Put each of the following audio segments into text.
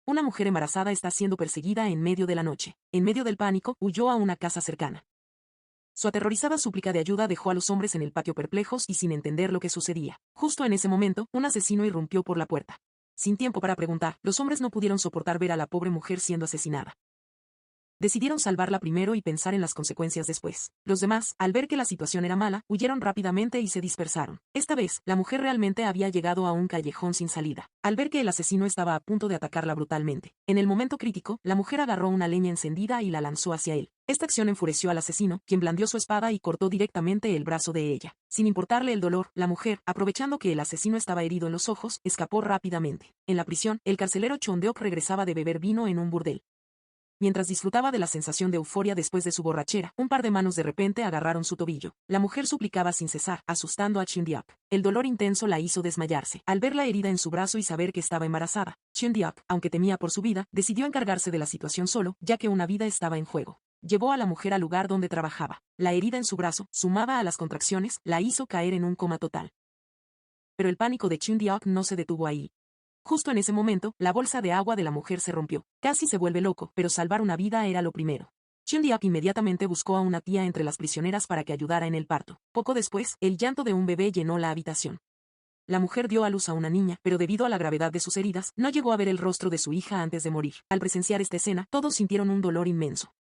Una mujer embarazada está siendo perseguida en medio de la noche. En medio del pánico, huyó a una casa cercana. Su aterrorizada súplica de ayuda dejó a los hombres en el patio perplejos y sin entender lo que sucedía. Justo en ese momento, un asesino irrumpió por la puerta. Sin tiempo para preguntar, los hombres no pudieron soportar ver a la pobre mujer siendo asesinada. Decidieron salvarla primero y pensar en las consecuencias después. Los demás, al ver que la situación era mala, huyeron rápidamente y se dispersaron. Esta vez, la mujer realmente había llegado a un callejón sin salida, al ver que el asesino estaba a punto de atacarla brutalmente. En el momento crítico, la mujer agarró una leña encendida y la lanzó hacia él. Esta acción enfureció al asesino, quien blandió su espada y cortó directamente el brazo de ella. Sin importarle el dolor, la mujer, aprovechando que el asesino estaba herido en los ojos, escapó rápidamente. En la prisión, el carcelero Chondeok regresaba de beber vino en un burdel. Mientras disfrutaba de la sensación de euforia después de su borrachera, un par de manos de repente agarraron su tobillo. La mujer suplicaba sin cesar, asustando a Chundeok. El dolor intenso la hizo desmayarse. Al ver la herida en su brazo y saber que estaba embarazada, Chundeok, aunque temía por su vida, decidió encargarse de la situación solo, ya que una vida estaba en juego. Llevó a la mujer al lugar donde trabajaba. La herida en su brazo, sumada a las contracciones, la hizo caer en un coma total. Pero el pánico de Chundeok no se detuvo ahí. Justo en ese momento, la bolsa de agua de la mujer se rompió. Casi se vuelve loco, pero salvar una vida era lo primero. Chundeok inmediatamente buscó a una tía entre las prisioneras para que ayudara en el parto. Poco después, el llanto de un bebé llenó la habitación. La mujer dio a luz a una niña, pero debido a la gravedad de sus heridas, no llegó a ver el rostro de su hija antes de morir. Al presenciar esta escena, todos sintieron un dolor inmenso.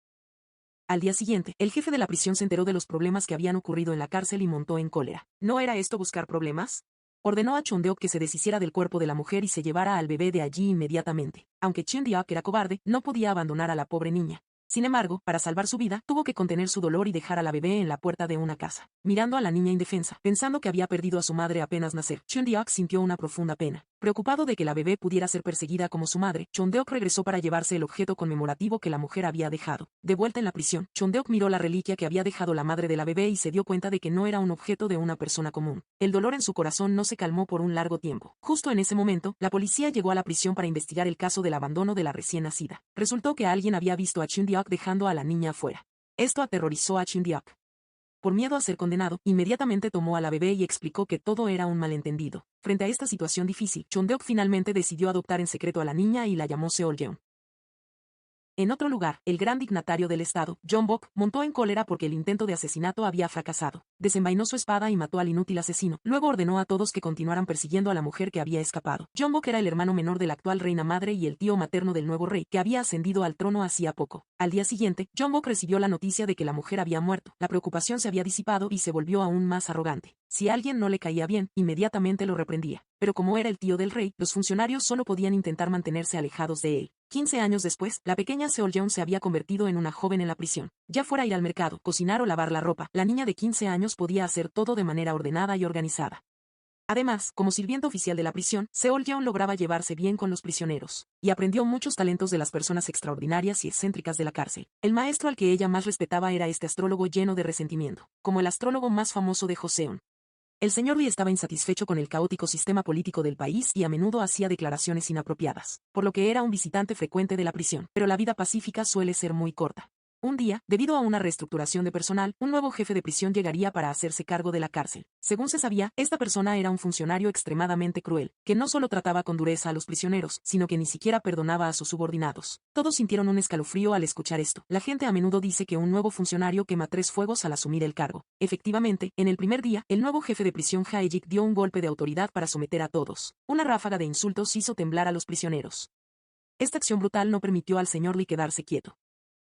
Al día siguiente, el jefe de la prisión se enteró de los problemas que habían ocurrido en la cárcel y montó en cólera. ¿No era esto buscar problemas? Ordenó a Chundeok que se deshiciera del cuerpo de la mujer y se llevara al bebé de allí inmediatamente. Aunque Chundeok era cobarde, no podía abandonar a la pobre niña. Sin embargo, para salvar su vida, tuvo que contener su dolor y dejar a la bebé en la puerta de una casa. Mirando a la niña indefensa, pensando que había perdido a su madre apenas nacer, Chundeok sintió una profunda pena. Preocupado de que la bebé pudiera ser perseguida como su madre, Chundeok regresó para llevarse el objeto conmemorativo que la mujer había dejado. De vuelta en la prisión, Chundeok miró la reliquia que había dejado la madre de la bebé y se dio cuenta de que no era un objeto de una persona común. El dolor en su corazón no se calmó por un largo tiempo. Justo en ese momento, la policía llegó a la prisión para investigar el caso del abandono de la recién nacida. Resultó que alguien había visto a Chundeok dejando a la niña afuera. Esto aterrorizó a Chundeok. Por miedo a ser condenado, inmediatamente tomó a la bebé y explicó que todo era un malentendido. Frente a esta situación difícil, Chundeok finalmente decidió adoptar en secreto a la niña y la llamó Seoljeon. En otro lugar, el gran dignatario del estado, Jeonbok, montó en cólera porque el intento de asesinato había fracasado. Desenvainó su espada y mató al inútil asesino. Luego ordenó a todos que continuaran persiguiendo a la mujer que había escapado. Jeonbok era el hermano menor de la actual reina madre y el tío materno del nuevo rey, que había ascendido al trono hacía poco. Al día siguiente, Jeonbok recibió la noticia de que la mujer había muerto. La preocupación se había disipado y se volvió aún más arrogante. Si alguien no le caía bien, inmediatamente lo reprendía. Pero como era el tío del rey, los funcionarios solo podían intentar mantenerse alejados de él. 15 años después, la pequeña Seoljeon se había convertido en una joven en la prisión. Ya fuera ir al mercado, cocinar o lavar la ropa, la niña de 15 años podía hacer todo de manera ordenada y organizada. Además, como sirviente oficial de la prisión, Seoljeon lograba llevarse bien con los prisioneros, y aprendió muchos talentos de las personas extraordinarias y excéntricas de la cárcel. El maestro al que ella más respetaba era este astrólogo lleno de resentimiento, como el astrólogo más famoso de Joseon. El señor Lee estaba insatisfecho con el caótico sistema político del país y a menudo hacía declaraciones inapropiadas, por lo que era un visitante frecuente de la prisión, pero la vida pacífica suele ser muy corta. Un día, debido a una reestructuración de personal, un nuevo jefe de prisión llegaría para hacerse cargo de la cárcel. Según se sabía, esta persona era un funcionario extremadamente cruel, que no solo trataba con dureza a los prisioneros, sino que ni siquiera perdonaba a sus subordinados. Todos sintieron un escalofrío al escuchar esto. La gente a menudo dice que un nuevo funcionario quema 3 fuegos al asumir el cargo. Efectivamente, en el primer día, el nuevo jefe de prisión Hae-jik dio un golpe de autoridad para someter a todos. Una ráfaga de insultos hizo temblar a los prisioneros. Esta acción brutal no permitió al señor Lee quedarse quieto.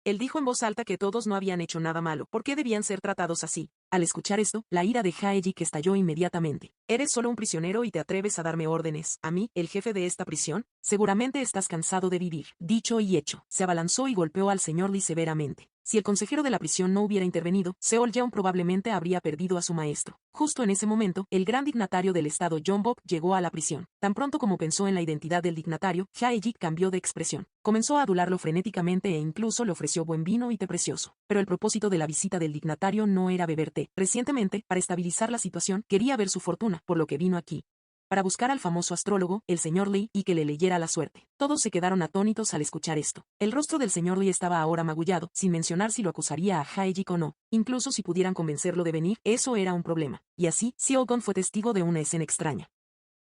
Él dijo en voz alta que todos no habían hecho nada malo. ¿Por qué debían ser tratados así? Al escuchar esto, la ira de Hae-jik estalló inmediatamente. ¿Eres solo un prisionero y te atreves a darme órdenes? ¿A mí, el jefe de esta prisión? Seguramente estás cansado de vivir. Dicho y hecho, se abalanzó y golpeó al señor Lee severamente. Si el consejero de la prisión no hubiera intervenido, Seoljeon probablemente habría perdido a su maestro. Justo en ese momento, el gran dignatario del estado Jeonbok llegó a la prisión. Tan pronto como pensó en la identidad del dignatario, Hae-jik cambió de expresión. Comenzó a adularlo frenéticamente e incluso le ofreció buen vino y té precioso. Pero el propósito de la visita del dignatario no era beber té. Recientemente, para estabilizar la situación, quería ver su fortuna, por lo que vino aquí. Para buscar al famoso astrólogo, el señor Lee, y que le leyera la suerte. Todos se quedaron atónitos al escuchar esto. El rostro del señor Lee estaba ahora magullado, sin mencionar si lo acusaría a Hae-jik o no. Incluso si pudieran convencerlo de venir, eso era un problema. Y así, Seolgon fue testigo de una escena extraña.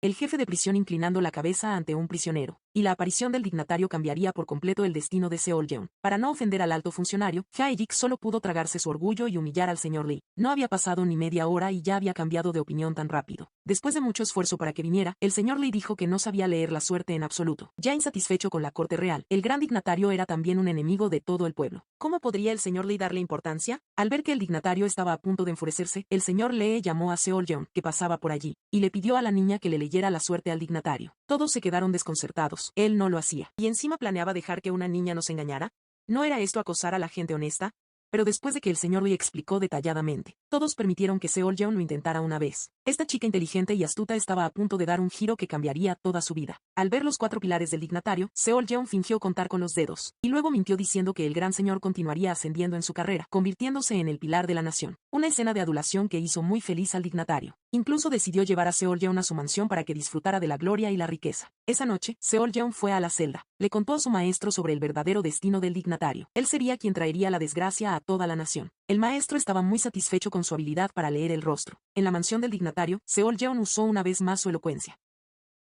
El jefe de prisión inclinando la cabeza ante un prisionero, y la aparición del dignatario cambiaría por completo el destino de Seoljeon. Para no ofender al alto funcionario, Jae-jik solo pudo tragarse su orgullo y humillar al señor Lee. No había pasado ni media hora y ya había cambiado de opinión tan rápido. Después de mucho esfuerzo para que viniera, el señor Lee dijo que no sabía leer la suerte en absoluto. Ya insatisfecho con la corte real, el gran dignatario era también un enemigo de todo el pueblo. ¿Cómo podría el señor Lee darle importancia? Al ver que el dignatario estaba a punto de enfurecerse, el señor Lee llamó a Seoljeon, que pasaba por allí, y le pidió a la niña que le leyera la suerte al dignatario. Todos se quedaron desconcertados. Él no lo hacía. ¿Y encima planeaba dejar que una niña nos engañara? ¿No era esto acosar a la gente honesta? Pero después de que el señor Lee explicó detalladamente, todos permitieron que Seoljeon lo intentara una vez. Esta chica inteligente y astuta estaba a punto de dar un giro que cambiaría toda su vida. Al ver los 4 pilares del dignatario, Seoljeon fingió contar con los dedos, y luego mintió diciendo que el gran señor continuaría ascendiendo en su carrera, convirtiéndose en el pilar de la nación. Una escena de adulación que hizo muy feliz al dignatario. Incluso decidió llevar a Seoljeon a su mansión para que disfrutara de la gloria y la riqueza. Esa noche, Seoljeon fue a la celda. Le contó a su maestro sobre el verdadero destino del dignatario. Él sería quien traería la desgracia a toda la nación. El maestro estaba muy satisfecho con su habilidad para leer el rostro. En la mansión del dignatario, Seoljeon usó una vez más su elocuencia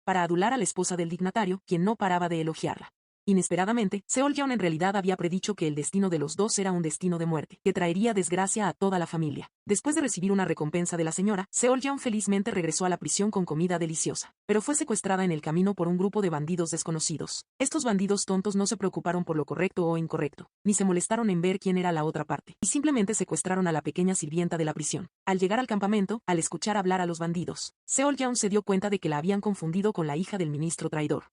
para adular a la esposa del dignatario, quien no paraba de elogiarla. Inesperadamente, Seoljeon en realidad había predicho que el destino de los dos era un destino de muerte, que traería desgracia a toda la familia. Después de recibir una recompensa de la señora, Seoljeon felizmente regresó a la prisión con comida deliciosa, pero fue secuestrada en el camino por un grupo de bandidos desconocidos. Estos bandidos tontos no se preocuparon por lo correcto o incorrecto, ni se molestaron en ver quién era la otra parte, y simplemente secuestraron a la pequeña sirvienta de la prisión. Al llegar al campamento, al escuchar hablar a los bandidos, Seoljeon se dio cuenta de que la habían confundido con la hija del ministro traidor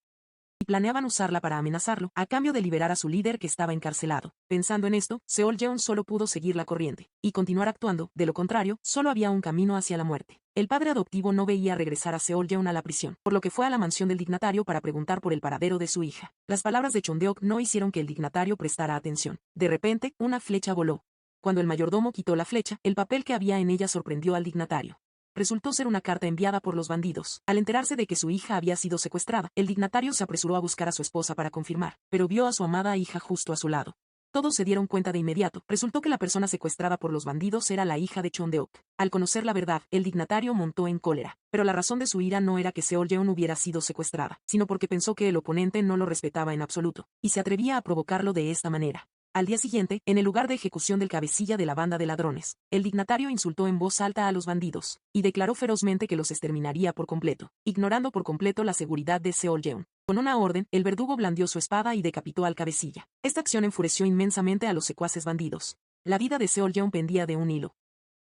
y planeaban usarla para amenazarlo, a cambio de liberar a su líder que estaba encarcelado. Pensando en esto, Seoljeon solo pudo seguir la corriente y continuar actuando, de lo contrario, solo había un camino hacia la muerte. El padre adoptivo no veía regresar a Seoljeon a la prisión, por lo que fue a la mansión del dignatario para preguntar por el paradero de su hija. Las palabras de Chondeok no hicieron que el dignatario prestara atención. De repente, una flecha voló. Cuando el mayordomo quitó la flecha, el papel que había en ella sorprendió al dignatario. Resultó ser una carta enviada por los bandidos. Al enterarse de que su hija había sido secuestrada, el dignatario se apresuró a buscar a su esposa para confirmar, pero vio a su amada hija justo a su lado. Todos se dieron cuenta de inmediato. Resultó que la persona secuestrada por los bandidos era la hija de Chondeok. Al conocer la verdad, el dignatario montó en cólera. Pero la razón de su ira no era que Seoljeon hubiera sido secuestrada, sino porque pensó que el oponente no lo respetaba en absoluto, y se atrevía a provocarlo de esta manera. Al día siguiente, en el lugar de ejecución del cabecilla de la banda de ladrones, el dignatario insultó en voz alta a los bandidos, y declaró ferozmente que los exterminaría por completo, ignorando por completo la seguridad de Seoljeon. Con una orden, el verdugo blandió su espada y decapitó al cabecilla. Esta acción enfureció inmensamente a los secuaces bandidos. La vida de Seoljeon pendía de un hilo.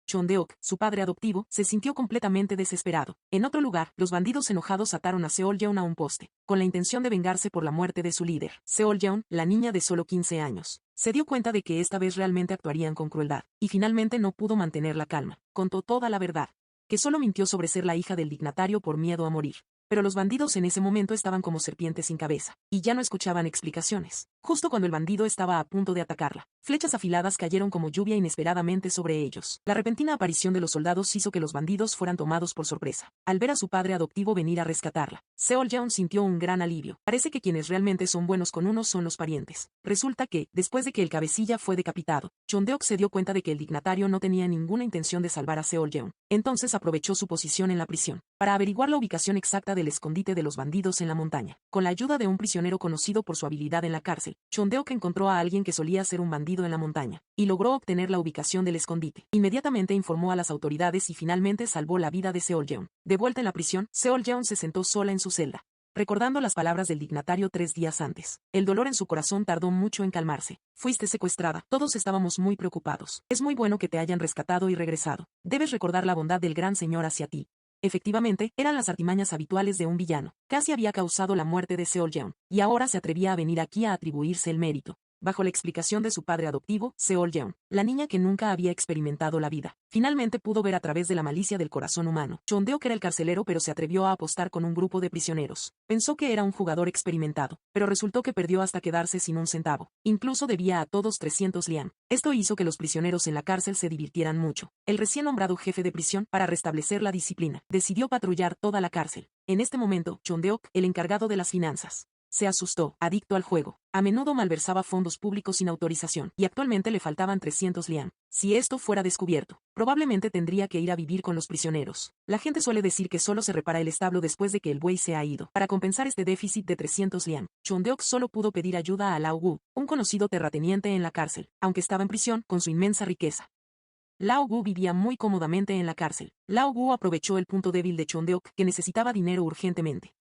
Chondeok, su padre adoptivo, se sintió completamente desesperado. En otro lugar, los bandidos enojados ataron a Seoljeon a un poste, con la intención de vengarse por la muerte de su líder. Seoljeon, la niña de solo 15 años, se dio cuenta de que esta vez realmente actuarían con crueldad, y finalmente no pudo mantener la calma. Contó toda la verdad, que solo mintió sobre ser la hija del dignatario por miedo a morir. Pero los bandidos en ese momento estaban como serpientes sin cabeza, y ya no escuchaban explicaciones. Justo cuando el bandido estaba a punto de atacarla, flechas afiladas cayeron como lluvia inesperadamente sobre ellos. La repentina aparición de los soldados hizo que los bandidos fueran tomados por sorpresa. Al ver a su padre adoptivo venir a rescatarla, Seoljeon sintió un gran alivio. Parece que quienes realmente son buenos con uno son los parientes. Resulta que, después de que el cabecilla fue decapitado, Chondeok se dio cuenta de que el dignatario no tenía ninguna intención de salvar a Seoljeon. Entonces aprovechó su posición en la prisión para averiguar la ubicación exacta del escondite de los bandidos en la montaña. Con la ayuda de un prisionero conocido por su habilidad en la cárcel, Chondeok encontró a alguien que solía ser un bandido en la montaña, y logró obtener la ubicación del escondite. Inmediatamente informó a las autoridades y finalmente salvó la vida de Seoljeon. De vuelta en la prisión, Seoljeon se sentó sola en su celda, recordando las palabras del dignatario 3 días antes. El dolor en su corazón tardó mucho en calmarse. Fuiste secuestrada. Todos estábamos muy preocupados. Es muy bueno que te hayan rescatado y regresado. Debes recordar la bondad del gran señor hacia ti. Efectivamente, eran las artimañas habituales de un villano. Casi había causado la muerte de Seoljeon, y ahora se atrevía a venir aquí a atribuirse el mérito. Bajo la explicación de su padre adoptivo, Seoljeon, la niña que nunca había experimentado la vida, finalmente pudo ver a través de la malicia del corazón humano. Chondeok era el carcelero, pero se atrevió a apostar con un grupo de prisioneros. Pensó que era un jugador experimentado, pero resultó que perdió hasta quedarse sin un centavo. Incluso debía a todos 300 lian. Esto hizo que los prisioneros en la cárcel se divirtieran mucho. El recién nombrado jefe de prisión, para restablecer la disciplina, decidió patrullar toda la cárcel. En este momento, Chondeok, el encargado de las finanzas, Se asustó, adicto al juego. A menudo malversaba fondos públicos sin autorización, y actualmente le faltaban 300 lian. Si esto fuera descubierto, probablemente tendría que ir a vivir con los prisioneros. La gente suele decir que solo se repara el establo después de que el buey se ha ido. Para compensar este déficit de 300 lian, Chondeok solo pudo pedir ayuda a Lao Gu, un conocido terrateniente en la cárcel, aunque estaba en prisión con su inmensa riqueza. Lao Gu vivía muy cómodamente en la cárcel. Lao Gu aprovechó el punto débil de Chondeok, que necesitaba dinero urgentemente.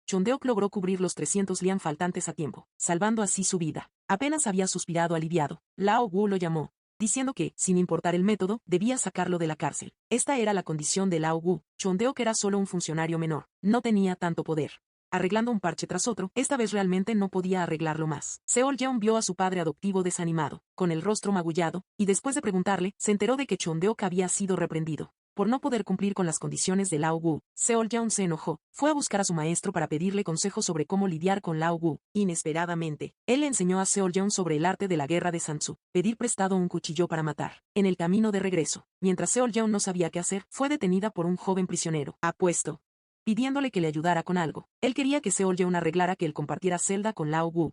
Chondeok logró cubrir los 300 lian faltantes a tiempo, salvando así su vida. Apenas había suspirado aliviado, Lao Gu lo llamó, diciendo que, sin importar el método, debía sacarlo de la cárcel. Esta era la condición de Lao Gu. Chondeok era solo un funcionario menor, no tenía tanto poder. Arreglando un parche tras otro, esta vez realmente no podía arreglarlo más. Seol-yeon vio a su padre adoptivo desanimado, con el rostro magullado, y después de preguntarle, se enteró de que Chondeok había sido reprendido. Por no poder cumplir con las condiciones de Lao Gu, Seol-yeon se enojó, fue a buscar a su maestro para pedirle consejo sobre cómo lidiar con Lao Gu. Inesperadamente, él le enseñó a Seol-yeon sobre el arte de la guerra de Sansu, pedir prestado un cuchillo para matar. En el camino de regreso, mientras Seol-yeon no sabía qué hacer, fue detenida por un joven prisionero, apuesto, pidiéndole que le ayudara con algo. Él quería que Seol-yeon arreglara que él compartiera celda con Lao Gu.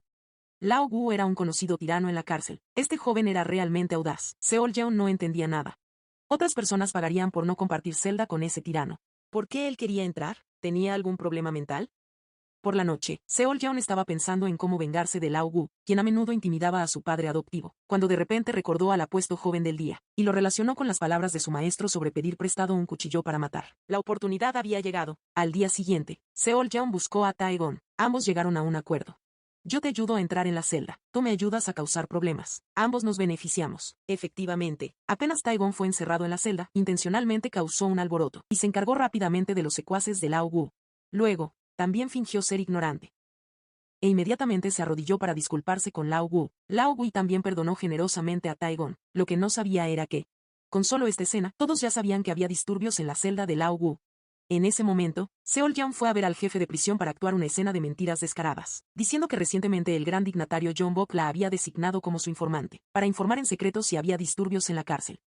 Lao Gu era un conocido tirano en la cárcel. Este joven era realmente audaz. Seol-yeon no entendía nada. Otras personas pagarían por no compartir celda con ese tirano. ¿Por qué él quería entrar? ¿Tenía algún problema mental? Por la noche, Seol-yeon estaba pensando en cómo vengarse de Lao Gu, quien a menudo intimidaba a su padre adoptivo, cuando de repente recordó al apuesto joven del día, y lo relacionó con las palabras de su maestro sobre pedir prestado un cuchillo para matar. La oportunidad había llegado. Al día siguiente, Seol-yeon buscó a Tae-gon. Ambos llegaron a un acuerdo. Yo te ayudo a entrar en la celda, tú me ayudas a causar problemas. Ambos nos beneficiamos. Efectivamente, apenas Tae-gon fue encerrado en la celda, intencionalmente causó un alboroto, y se encargó rápidamente de los secuaces de Lao Gu. Luego, también fingió ser ignorante. E inmediatamente se arrodilló para disculparse con Lao Gu. Lao Gu también perdonó generosamente a Tae-gon. Lo que no sabía era que, con solo esta escena, todos ya sabían que había disturbios en la celda de Lao Gu. En ese momento, Seol-yeon fue a ver al jefe de prisión para actuar una escena de mentiras descaradas, diciendo que recientemente el gran dignatario John Bok la había designado como su informante, para informar en secreto si había disturbios en la cárcel.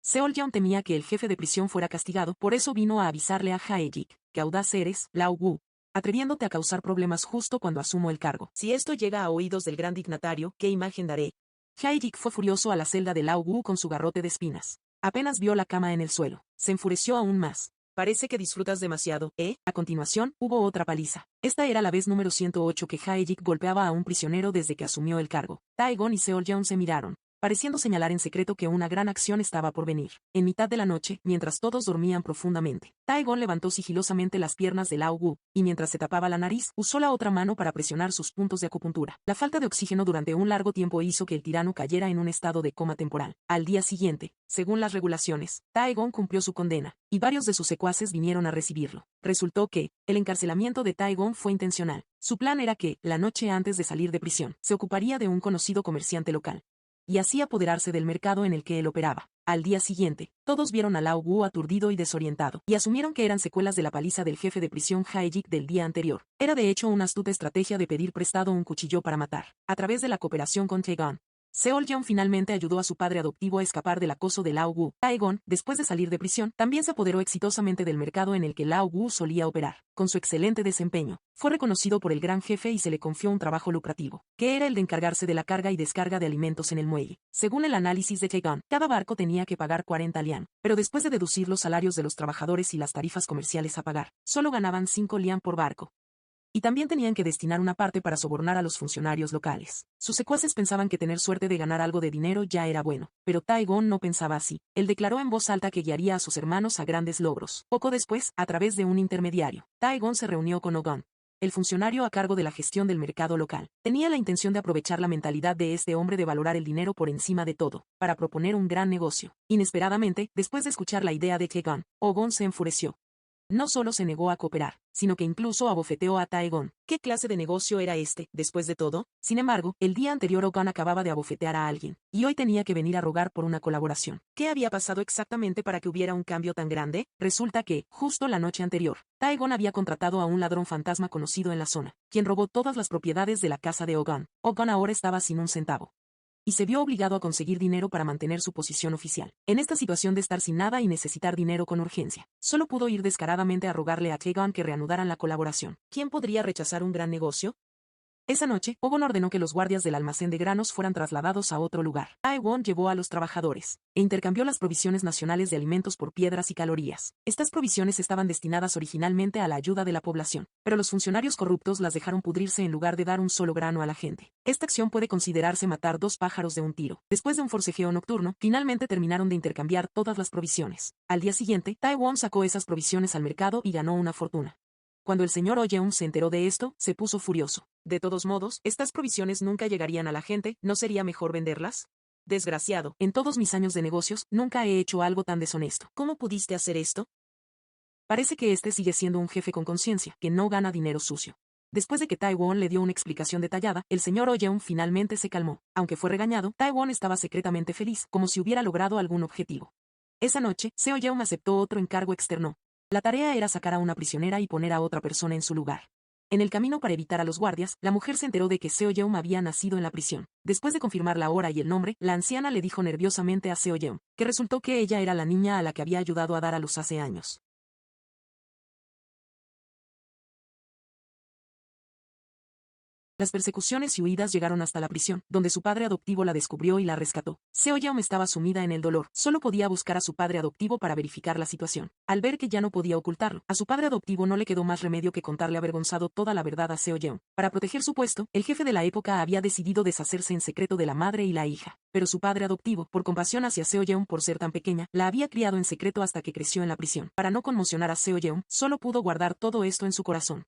Seol-yeon temía que el jefe de prisión fuera castigado, por eso vino a avisarle a Jae-jik, que audaz eres, Lao Gu, atreviéndote a causar problemas justo cuando asumo el cargo. Si esto llega a oídos del gran dignatario, ¿qué imagen daré? Jae-jik fue furioso a la celda de Lao Gu con su garrote de espinas. Apenas vio la cama en el suelo, se enfureció aún más. Parece que disfrutas demasiado, ¿eh? A continuación, hubo otra paliza. Esta era la vez número 108 que Jae-jik golpeaba a un prisionero desde que asumió el cargo. Tae-gon y Seol-yeon se miraron, pareciendo señalar en secreto que una gran acción estaba por venir. En mitad de la noche, mientras todos dormían profundamente, Tae-gon levantó sigilosamente las piernas de Lao Gu, y mientras se tapaba la nariz, usó la otra mano para presionar sus puntos de acupuntura. La falta de oxígeno durante un largo tiempo hizo que el tirano cayera en un estado de coma temporal. Al día siguiente, según las regulaciones, Tae-gon cumplió su condena, y varios de sus secuaces vinieron a recibirlo. Resultó que, el encarcelamiento de Tae-gon fue intencional. Su plan era que, la noche antes de salir de prisión, se ocuparía de un conocido comerciante local, y así apoderarse del mercado en el que él operaba. Al día siguiente, todos vieron a Lao Gu aturdido y desorientado, y asumieron que eran secuelas de la paliza del jefe de prisión Jae-jik del día anterior. Era de hecho una astuta estrategia de pedir prestado un cuchillo para matar. A través de la cooperación con Tae-gon, Seol-yeon finalmente ayudó a su padre adoptivo a escapar del acoso de Lao Gu. Tae-gon, después de salir de prisión, también se apoderó exitosamente del mercado en el que Lao Gu solía operar. Con su excelente desempeño, fue reconocido por el gran jefe y se le confió un trabajo lucrativo, que era el de encargarse de la carga y descarga de alimentos en el muelle. Según el análisis de Tae-gon, cada barco tenía que pagar 40 lian, pero después de deducir los salarios de los trabajadores y las tarifas comerciales a pagar, solo ganaban 5 lian por barco. Y también tenían que destinar una parte para sobornar a los funcionarios locales. Sus secuaces pensaban que tener suerte de ganar algo de dinero ya era bueno, pero Tae-gon no pensaba así. Él declaró en voz alta que guiaría a sus hermanos a grandes logros. Poco después, a través de un intermediario, Tae-gon se reunió con Oh-gon, el funcionario a cargo de la gestión del mercado local. Tenía la intención de aprovechar la mentalidad de este hombre de valorar el dinero por encima de todo, para proponer un gran negocio. Inesperadamente, después de escuchar la idea de Tae-gon, Oh-gon se enfureció. No solo se negó a cooperar, sino que incluso abofeteó a Tae-gon. ¿Qué clase de negocio era este, después de todo? Sin embargo, el día anterior Oh-gon acababa de abofetear a alguien, y hoy tenía que venir a rogar por una colaboración. ¿Qué había pasado exactamente para que hubiera un cambio tan grande? Resulta que, justo la noche anterior, Tae-gon había contratado a un ladrón fantasma conocido en la zona, quien robó todas las propiedades de la casa de Oh-gon. Oh-gon ahora estaba sin un centavo. y se vio obligado a conseguir dinero para mantener su posición oficial. En esta situación de estar sin nada y necesitar dinero con urgencia, solo pudo ir descaradamente a rogarle a Kegon que reanudaran la colaboración. ¿Quién podría rechazar un gran negocio? Esa noche, Ogon ordenó que los guardias del almacén de granos fueran trasladados a otro lugar. Taewon llevó a los trabajadores e intercambió las provisiones nacionales de alimentos por piedras y calorías. Estas provisiones estaban destinadas originalmente a la ayuda de la población, pero los funcionarios corruptos las dejaron pudrirse en lugar de dar un solo grano a la gente. Esta acción puede considerarse matar dos pájaros de un tiro. Después de un forcejeo nocturno, finalmente terminaron de intercambiar todas las provisiones. Al día siguiente, Taewon sacó esas provisiones al mercado y ganó una fortuna. Cuando el señor Oyeon se enteró de esto, se puso furioso. De todos modos, estas provisiones nunca llegarían a la gente, ¿no sería mejor venderlas? Desgraciado, en todos mis años de negocios, nunca he hecho algo tan deshonesto. ¿Cómo pudiste hacer esto? Parece que este sigue siendo un jefe con conciencia, que no gana dinero sucio. Después de que Taewon le dio una explicación detallada, el señor Oyeon finalmente se calmó. Aunque fue regañado, Taewon estaba secretamente feliz, como si hubiera logrado algún objetivo. Esa noche, Seo Yeon aceptó otro encargo externo. La tarea era sacar a una prisionera y poner a otra persona en su lugar. En el camino para evitar a los guardias, la mujer se enteró de que Seo Yeon había nacido en la prisión. Después de confirmar la hora y el nombre, la anciana le dijo nerviosamente a Seo Yeon, que resultó que ella era la niña a la que había ayudado a dar a luz hace años. Las persecuciones y huidas llegaron hasta la prisión, donde su padre adoptivo la descubrió y la rescató. Seo Yeon estaba sumida en el dolor, solo podía buscar a su padre adoptivo para verificar la situación. Al ver que ya no podía ocultarlo, a su padre adoptivo no le quedó más remedio que contarle avergonzado toda la verdad a Seo Yeon. Para proteger su puesto, el jefe de la época había decidido deshacerse en secreto de la madre y la hija. Pero su padre adoptivo, por compasión hacia Seo Yeon por ser tan pequeña, la había criado en secreto hasta que creció en la prisión. Para no conmocionar a Seo Yeon, solo pudo guardar todo esto en su corazón.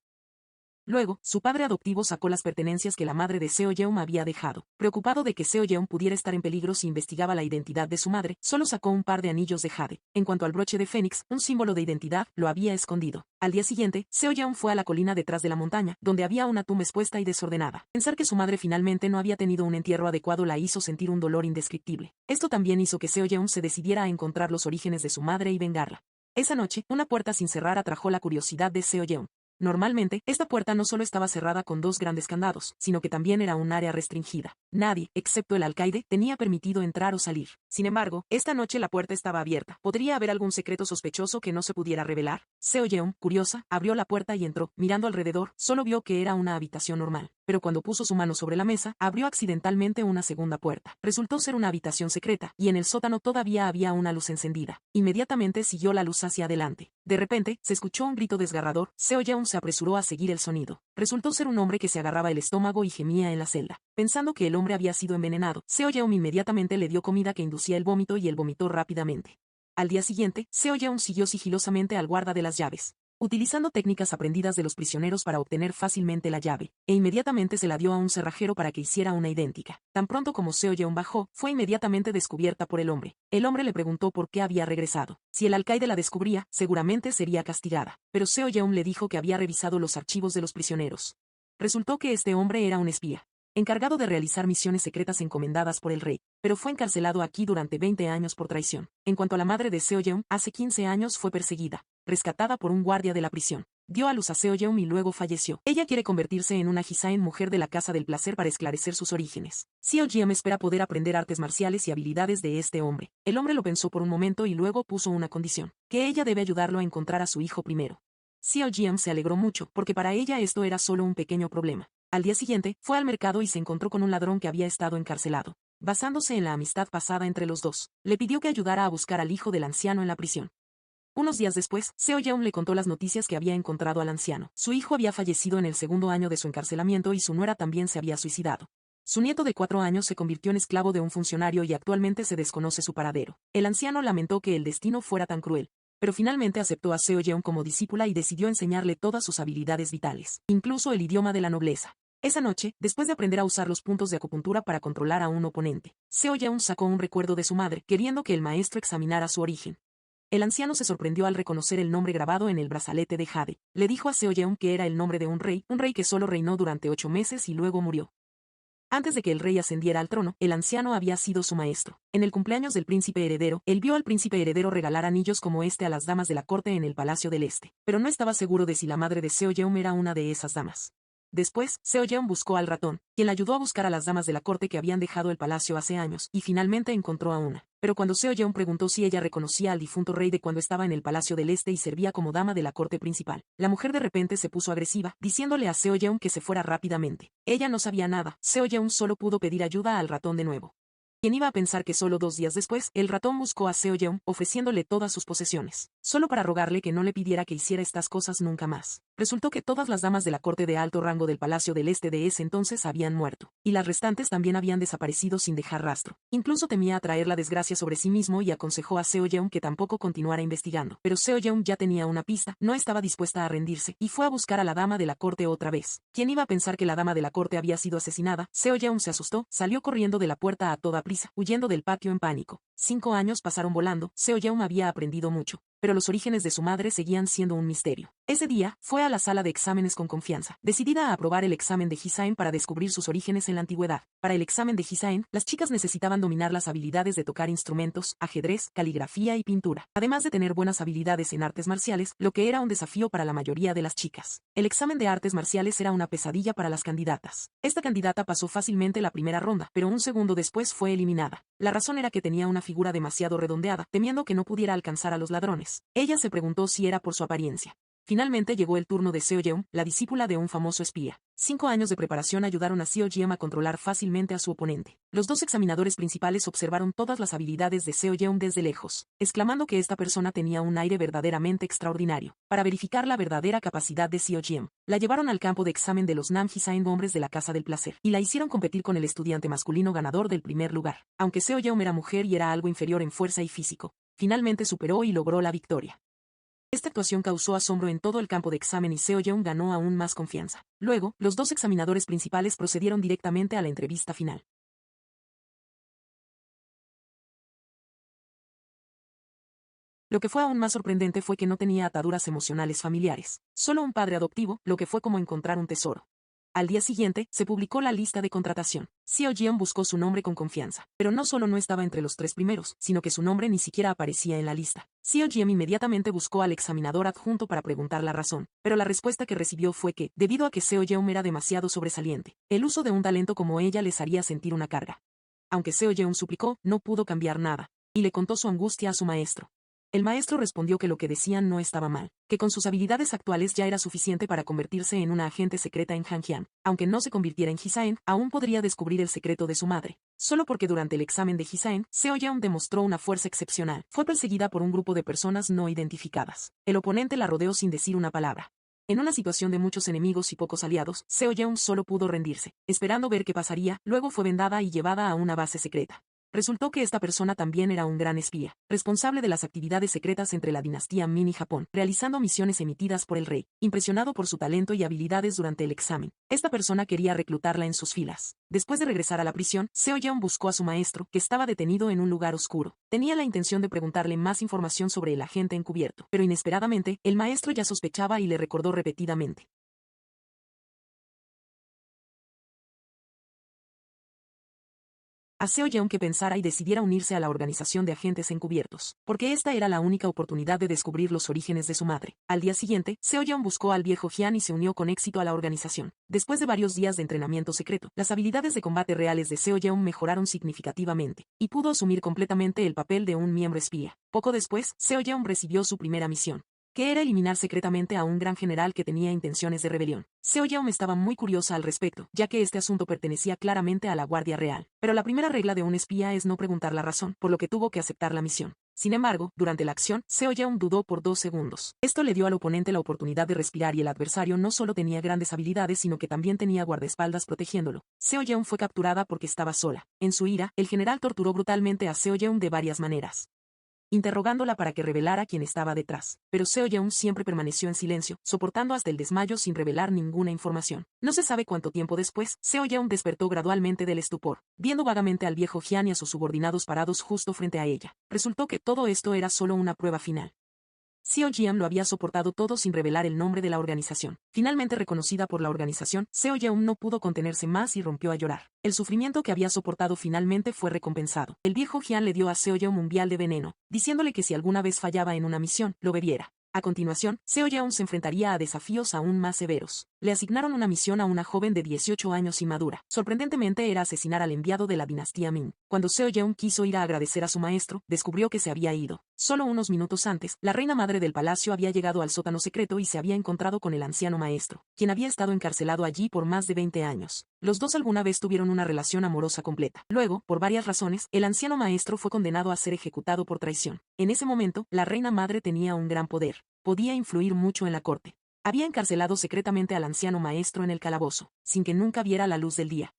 Luego, su padre adoptivo sacó las pertenencias que la madre de Seo Yeon había dejado. Preocupado de que Seo Yeon pudiera estar en peligro si investigaba la identidad de su madre, solo sacó un par de anillos de jade. En cuanto al broche de Fénix, un símbolo de identidad, lo había escondido. Al día siguiente, Seo Yeon fue a la colina detrás de la montaña, donde había una tumba expuesta y desordenada. Pensar que su madre finalmente no había tenido un entierro adecuado la hizo sentir un dolor indescriptible. Esto también hizo que Seo Yeon se decidiera a encontrar los orígenes de su madre y vengarla. Esa noche, una puerta sin cerrar atrajo la curiosidad de Seo Yeon. Normalmente, esta puerta no solo estaba cerrada con dos grandes candados, sino que también era un área restringida. Nadie, excepto el alcaide, tenía permitido entrar o salir. Sin embargo, esta noche la puerta estaba abierta. ¿Podría haber algún secreto sospechoso que no se pudiera revelar? Seo Yeon, curiosa, abrió la puerta y entró. Mirando alrededor, solo vio que era una habitación normal. Pero cuando puso su mano sobre la mesa, abrió accidentalmente una segunda puerta. Resultó ser una habitación secreta, y en el sótano todavía había una luz encendida. Inmediatamente siguió la luz hacia adelante. De repente, se escuchó un grito desgarrador. Seo Yeon se apresuró a seguir el sonido. Resultó ser un hombre que se agarraba el estómago y gemía en la celda. Pensando que el hombre había sido envenenado, Seo Yeon inmediatamente le dio comida que inducía el vómito y él vomitó rápidamente. Al día siguiente, Seo Yeon siguió sigilosamente al guarda de las llaves, utilizando técnicas aprendidas de los prisioneros para obtener fácilmente la llave, e inmediatamente se la dio a un cerrajero para que hiciera una idéntica. Tan pronto como Seo Yeon bajó, fue inmediatamente descubierta por el hombre. El hombre le preguntó por qué había regresado. Si el alcaide la descubría, seguramente sería castigada. Pero Seo Yeon le dijo que había revisado los archivos de los prisioneros. Resultó que este hombre era un espía, encargado de realizar misiones secretas encomendadas por el rey, pero fue encarcelado aquí durante 20 años por traición. En cuanto a la madre de Seo Yeon, hace 15 años fue perseguida, rescatada por un guardia de la prisión. Dio a luz a Seo Yeon y luego falleció. Ella quiere convertirse en una Hisaen mujer de la Casa del Placer para esclarecer sus orígenes. Seo Yeon espera poder aprender artes marciales y habilidades de este hombre. El hombre lo pensó por un momento y luego puso una condición, que ella debe ayudarlo a encontrar a su hijo primero. Seo Yeon se alegró mucho, porque para ella esto era solo un pequeño problema. Al día siguiente, fue al mercado y se encontró con un ladrón que había estado encarcelado. Basándose en la amistad pasada entre los dos, le pidió que ayudara a buscar al hijo del anciano en la prisión. Unos días después, Seo Yeon le contó las noticias que había encontrado al anciano. Su hijo había fallecido en el segundo año de su encarcelamiento y su nuera también se había suicidado. Su nieto de 4 años se convirtió en esclavo de un funcionario y actualmente se desconoce su paradero. El anciano lamentó que el destino fuera tan cruel, pero finalmente aceptó a Seo Yeon como discípula y decidió enseñarle todas sus habilidades vitales, incluso el idioma de la nobleza. Esa noche, después de aprender a usar los puntos de acupuntura para controlar a un oponente, Seo Yeon sacó un recuerdo de su madre, queriendo que el maestro examinara su origen. El anciano se sorprendió al reconocer el nombre grabado en el brazalete de jade. Le dijo a Seo Yeon que era el nombre de un rey que solo reinó durante 8 meses y luego murió. Antes de que el rey ascendiera al trono, el anciano había sido su maestro. En el cumpleaños del príncipe heredero, él vio al príncipe heredero regalar anillos como este a las damas de la corte en el Palacio del Este, pero no estaba seguro de si la madre de Seo Yeon era una de esas damas. Después, Seo Yeon buscó al ratón, quien la ayudó a buscar a las damas de la corte que habían dejado el palacio hace años, y finalmente encontró a una. Pero cuando Seo Yeon preguntó si ella reconocía al difunto rey de cuando estaba en el Palacio del Este y servía como dama de la corte principal, la mujer de repente se puso agresiva, diciéndole a Seo Yeon que se fuera rápidamente. Ella no sabía nada, Seo Yeon solo pudo pedir ayuda al ratón de nuevo. ¿Quién iba a pensar que solo 2 días después, el ratón buscó a Seo Yeon, ofreciéndole todas sus posesiones, solo para rogarle que no le pidiera que hiciera estas cosas nunca más? Resultó que todas las damas de la corte de alto rango del Palacio del Este de ese entonces habían muerto, y las restantes también habían desaparecido sin dejar rastro. Incluso temía atraer la desgracia sobre sí mismo y aconsejó a Seo Yeon que tampoco continuara investigando. Pero Seo Yeon ya tenía una pista, no estaba dispuesta a rendirse, y fue a buscar a la dama de la corte otra vez. ¿Quién iba a pensar que la dama de la corte había sido asesinada? Seo Yeon se asustó, salió corriendo de la puerta a toda prisa, huyendo del patio en pánico. 5 años pasaron volando, Seo Yeon había aprendido mucho, pero los orígenes de su madre seguían siendo un misterio. Ese día, fue a la sala de exámenes con confianza, decidida a aprobar el examen de Hisaen para descubrir sus orígenes en la antigüedad. Para el examen de Hisaen, las chicas necesitaban dominar las habilidades de tocar instrumentos, ajedrez, caligrafía y pintura, además de tener buenas habilidades en artes marciales, lo que era un desafío para la mayoría de las chicas. El examen de artes marciales era una pesadilla para las candidatas. Esta candidata pasó fácilmente la primera ronda, pero un segundo después fue eliminada. La razón era que tenía una figura demasiado redondeada, temiendo que no pudiera alcanzar a los ladrones. Ella se preguntó si era por su apariencia. Finalmente llegó el turno de Seo Yeon, la discípula de un famoso espía. 5 años de preparación ayudaron a Seo Yeon a controlar fácilmente a su oponente. Los 2 examinadores principales observaron todas las habilidades de Seo Yeon desde lejos, exclamando que esta persona tenía un aire verdaderamente extraordinario. Para verificar la verdadera capacidad de Seo Yeon, la llevaron al campo de examen de los Nam Hisaen hombres de la Casa del Placer, y la hicieron competir con el estudiante masculino ganador del primer lugar. Aunque Seo Yeon era mujer y era algo inferior en fuerza y físico, finalmente superó y logró la victoria. Esta actuación causó asombro en todo el campo de examen y Seo Yeon ganó aún más confianza. Luego, los 2 examinadores principales procedieron directamente a la entrevista final. Lo que fue aún más sorprendente fue que no tenía ataduras emocionales familiares, solo un padre adoptivo, lo que fue como encontrar un tesoro. Al día siguiente, se publicó la lista de contratación. Seo Yeon buscó su nombre con confianza, pero no solo no estaba entre los 3 primeros, sino que su nombre ni siquiera aparecía en la lista. Seo Yeon inmediatamente buscó al examinador adjunto para preguntar la razón, pero la respuesta que recibió fue que, debido a que Seo Yeon era demasiado sobresaliente, el uso de un talento como ella les haría sentir una carga. Aunque Seo Yeon suplicó, no pudo cambiar nada, y le contó su angustia a su maestro. El maestro respondió que lo que decían no estaba mal, que con sus habilidades actuales ya era suficiente para convertirse en una agente secreta en Hangjian. Aunque no se convirtiera en Hisaen, aún podría descubrir el secreto de su madre. Solo porque durante el examen de Hisaen, Seo Yeon demostró una fuerza excepcional. Fue perseguida por un grupo de personas no identificadas. El oponente la rodeó sin decir una palabra. En una situación de muchos enemigos y pocos aliados, Seo Yeon solo pudo rendirse, esperando ver qué pasaría. Luego fue vendada y llevada a una base secreta. Resultó que esta persona también era un gran espía, responsable de las actividades secretas entre la dinastía Min y Japón, realizando misiones emitidas por el rey, impresionado por su talento y habilidades durante el examen. Esta persona quería reclutarla en sus filas. Después de regresar a la prisión, Seo Yeon buscó a su maestro, que estaba detenido en un lugar oscuro. Tenía la intención de preguntarle más información sobre el agente encubierto, pero inesperadamente, el maestro ya sospechaba y le recordó repetidamente. A Seo Yeon que pensara y decidiera unirse a la organización de agentes encubiertos, porque esta era la única oportunidad de descubrir los orígenes de su madre. Al día siguiente, Seo Yeon buscó al viejo Jian y se unió con éxito a la organización. Después de varios días de entrenamiento secreto, las habilidades de combate reales de Seo Yeon mejoraron significativamente, y pudo asumir completamente el papel de un miembro espía. Poco después, Seo Yeon recibió su primera misión, que era eliminar secretamente a un gran general que tenía intenciones de rebelión. Seo Yeon estaba muy curiosa al respecto, ya que este asunto pertenecía claramente a la Guardia Real. Pero la primera regla de un espía es no preguntar la razón, por lo que tuvo que aceptar la misión. Sin embargo, durante la acción, Seo Yeon dudó por 2 segundos. Esto le dio al oponente la oportunidad de respirar y el adversario no solo tenía grandes habilidades sino que también tenía guardaespaldas protegiéndolo. Seo Yeon fue capturada porque estaba sola. En su ira, el general torturó brutalmente a Seo Yeon de varias maneras, interrogándola para que revelara quién estaba detrás. Pero Seo Yeon siempre permaneció en silencio, soportando hasta el desmayo sin revelar ninguna información. No se sabe cuánto tiempo después, Seo Yeon despertó gradualmente del estupor, viendo vagamente al viejo Jian y a sus subordinados parados justo frente a ella. Resultó que todo esto era solo una prueba final. Seo Yeon lo había soportado todo sin revelar el nombre de la organización. Finalmente reconocida por la organización, Seo Yeon no pudo contenerse más y rompió a llorar. El sufrimiento que había soportado finalmente fue recompensado. El viejo Jian le dio a Seo Yeon un vial de veneno, diciéndole que si alguna vez fallaba en una misión, lo bebiera. A continuación, Seo Yeon se enfrentaría a desafíos aún más severos. le asignaron una misión a una joven de 18 años inmadura. Sorprendentemente era asesinar al enviado de la dinastía Ming. Cuando Seo Yeon quiso ir a agradecer a su maestro, descubrió que se había ido. Solo unos minutos antes, la reina madre del palacio había llegado al sótano secreto y se había encontrado con el anciano maestro, quien había estado encarcelado allí por más de 20 años. Los dos alguna vez tuvieron una relación amorosa completa. Luego, por varias razones, el anciano maestro fue condenado a ser ejecutado por traición. En ese momento, la reina madre tenía un gran poder. Podía influir mucho en la corte. Había encarcelado secretamente al anciano maestro en el calabozo, sin que nunca viera la luz del día,